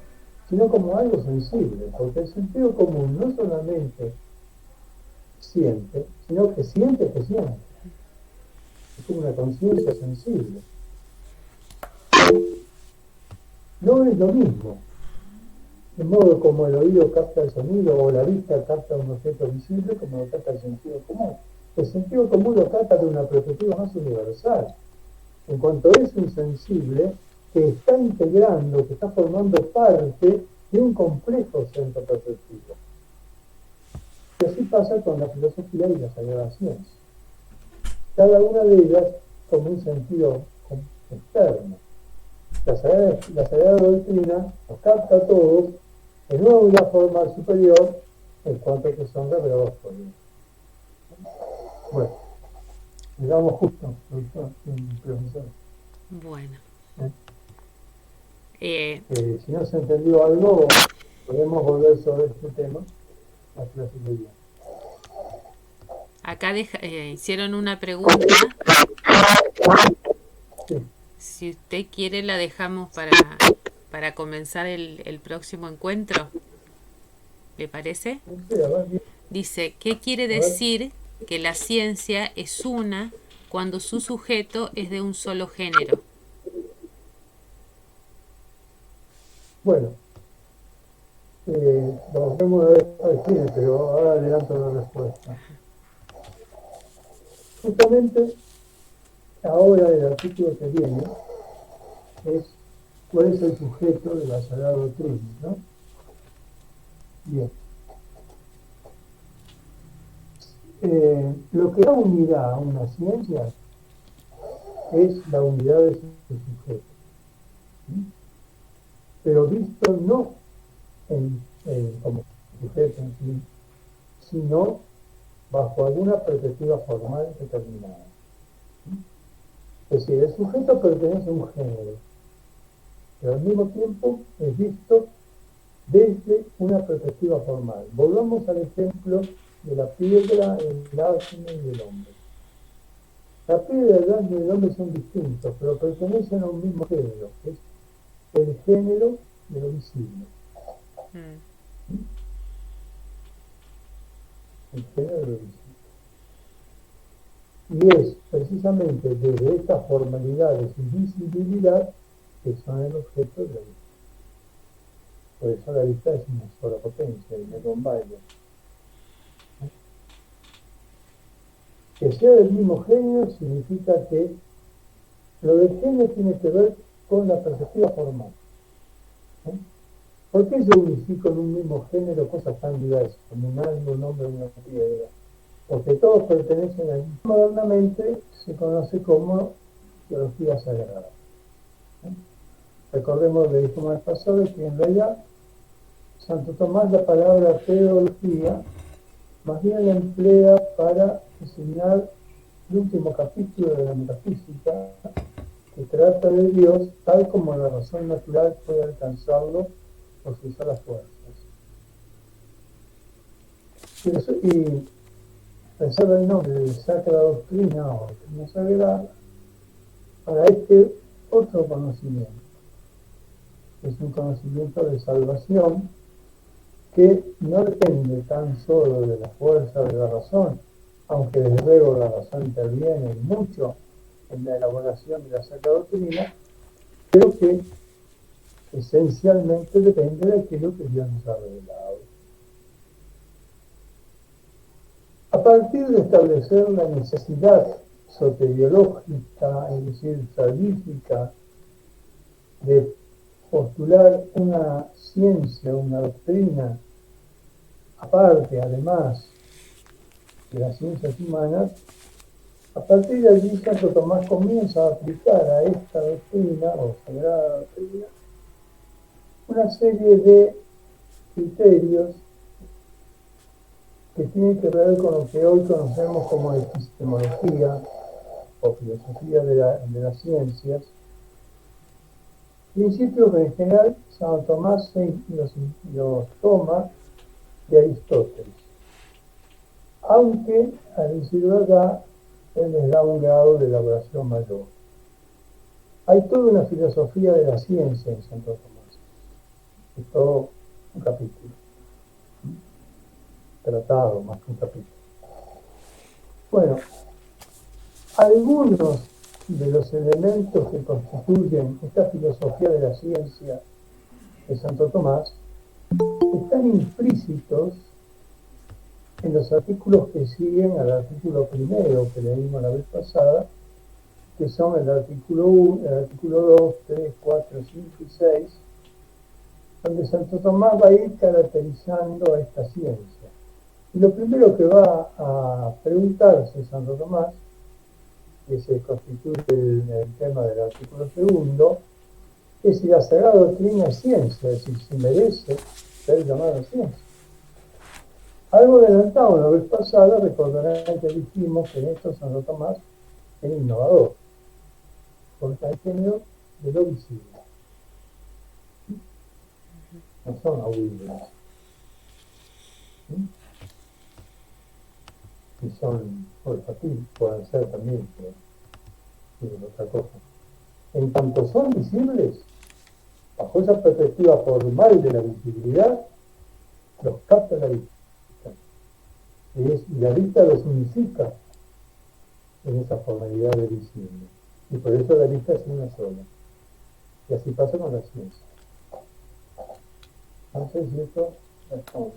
sino como algo sensible, porque el sentido común no solamente siente, sino que siente que siente. Es como una conciencia sensible. No es lo mismo. De modo como el oído capta el sonido o la vista capta un objeto visible, como lo capta el sentido común. El sentido común lo capta de una perspectiva más universal. En cuanto es un sensible que está integrando, que está formando parte de un complejo centro perceptivo. Y así pasa con la filosofía y la sagrada ciencia. Cada una de ellas como un sentido externo. La sagrada doctrina los capta a todos en una forma superior en cuanto que son revelados por Dios. Bueno, llegamos justo, profesor. Bueno. Si no se entendió algo, podemos volver sobre este tema a clase de día. Acá hicieron una pregunta. Sí. Si usted quiere, la dejamos para comenzar el próximo encuentro. ¿Le parece? Sí, a ver, Dice, ¿qué quiere decir que la ciencia es una cuando su sujeto es de un solo género? Bueno, nos vemos a ver al cine, pero ahora adelanto la respuesta. Justamente, ahora el artículo que viene es cuál es el sujeto de la Sagrada Doctrina, ¿no? Bien. Lo que da unidad a una ciencia es la unidad de su sujeto. ¿Sí? Pero visto no como sujeto en sí, sino bajo alguna perspectiva formal determinada. ¿Sí? Es decir, el sujeto pertenece a un género, pero al mismo tiempo es visto desde una perspectiva formal. Volvamos al ejemplo de la piedra, el asno y el hombre. La piedra, el asno y el hombre son distintos, pero pertenecen a un mismo género, que es el género de lo visible. El género de lo visible. Y es precisamente desde estas formalidades y visibilidad que son el objeto de la vista. Por eso la vista es una sola potencia, y me con baile. Que sea del mismo género significa que lo del género tiene que ver con la perspectiva formal. ¿Por qué yo unifico en un mismo género cosas tan diversas, como un alma, un hombre, una piedra? Porque todos pertenecen a él. Modernamente se conoce como teología sagrada. Recordemos lo que dijimos el pasado, que en realidad Santo Tomás la palabra teología más bien la emplea para enseñar el último capítulo de la metafísica, que trata de Dios tal como la razón natural puede alcanzarlo por sus solas fuerzas. Y reserva el nombre de Sacra Doctrina o Doctrina Sagrada para este otro conocimiento. Es un conocimiento de salvación que no depende tan solo de la fuerza de la razón, aunque desde luego la razón interviene mucho en la elaboración de la Sacra Doctrina, pero que esencialmente depende de aquello que Dios nos ha revelado. A partir de establecer la necesidad soteriológica, es decir, salvífica, de postular una ciencia, una doctrina, aparte además de las ciencias humanas, a partir de allí Santo Tomás comienza a aplicar a esta doctrina, o sagrada doctrina, una serie de criterios que tienen que ver con lo que hoy conocemos como epistemología o filosofía de las ciencias, principios que en general Santo Tomás los toma de Aristóteles, aunque a decir verdad él les da un grado de elaboración mayor. Hay toda una filosofía de la ciencia en Santo Tomás, es todo un capítulo, tratado más que un capítulo. Bueno, algunos de los elementos que constituyen esta filosofía de la ciencia de Santo Tomás están implícitos en los artículos que siguen al artículo primero que leímos la vez pasada, que son el artículo 1, el artículo 2, 3, 4, 5 y 6, donde Santo Tomás va a ir caracterizando a esta ciencia. Y lo primero que va a preguntarse Santo Tomás, que se constituye el tema del artículo segundo, es si la Sagrada Doctrina es ciencia, es decir, si merece ser llamada ciencia. Algo adelantado la vez pasada, recordarán que dijimos que en esto Santo Tomás es innovador, porque está el género de lo visible. No son audibles. Y son olfativos, pueden ser también, pero otra cosa. En cuanto son visibles, bajo esa perspectiva formal de la visibilidad, los capta la vista. Y la vista los unifica en esa formalidad de visible. Y por eso la vista es una sola. Y así pasa con la ciencia. Entonces, esto responde.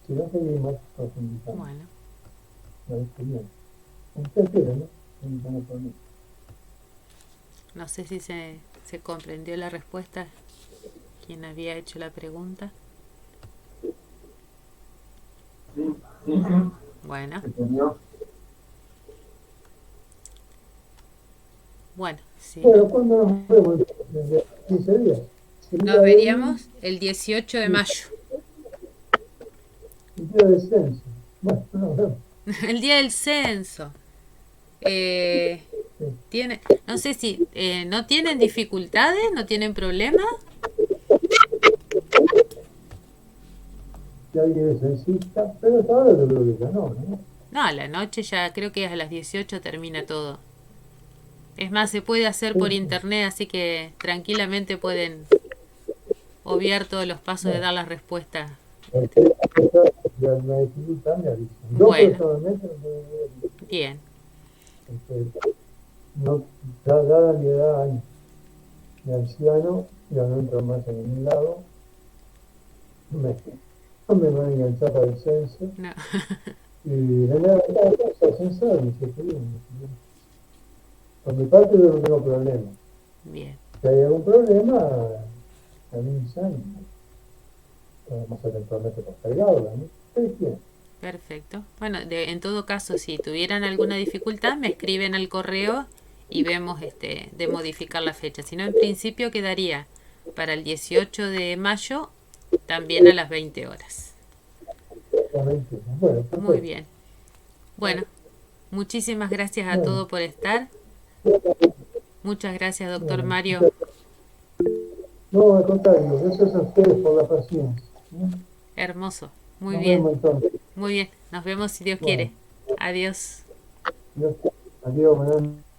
Si no seguimos profundizando. Bueno. No es bien. Usted quiere, ¿no? No problema. No sé si se comprendió la respuesta. ¿Quién había hecho la pregunta? Sí. Bueno. Bueno, sí. Bueno, ¿cuándo nos vemos? 15 días. Nos veríamos el 18 de mayo. El día del censo. Bueno, nos vemos. El día del censo. Tiene, no sé si no tienen dificultades, no tienen problemas. Si alguien es censista, pero hasta ahora yo creo que ya no, ¿no? No, a la noche ya creo que a las 18 termina todo. Es más, se puede hacer por internet, así que tranquilamente pueden obviar todos los pasos de dar las respuestas. La dificultad me avisa. Yo Bueno. personalmente Bien. No, dada mi edad de anciano, ya no entro más en ningún lado. No me van a enganchar para el censo. No. Y de nada, cosa censal, por mi parte yo no tengo problema. Bien. Si hay algún problema, avisan y podemos eventualmente postergarla, ¿no? ¿Ustedes quieren? Perfecto. Bueno, en todo caso, si tuvieran alguna dificultad, me escriben al correo y vemos de modificar la fecha. Si no, en principio quedaría para el 18 de mayo, también a las 20 horas. Bueno, Muy perfecto. bien. Bueno, muchísimas gracias a Bueno, todos por estar. Muchas gracias, doctor bueno. Mario. No, al contrario, gracias a ustedes por la paciencia, ¿no? Hermoso. Muy Nos bien. vemos entonces. Muy bien. Nos vemos si Dios quiere. Bueno, Adiós. adiós, adiós, buenas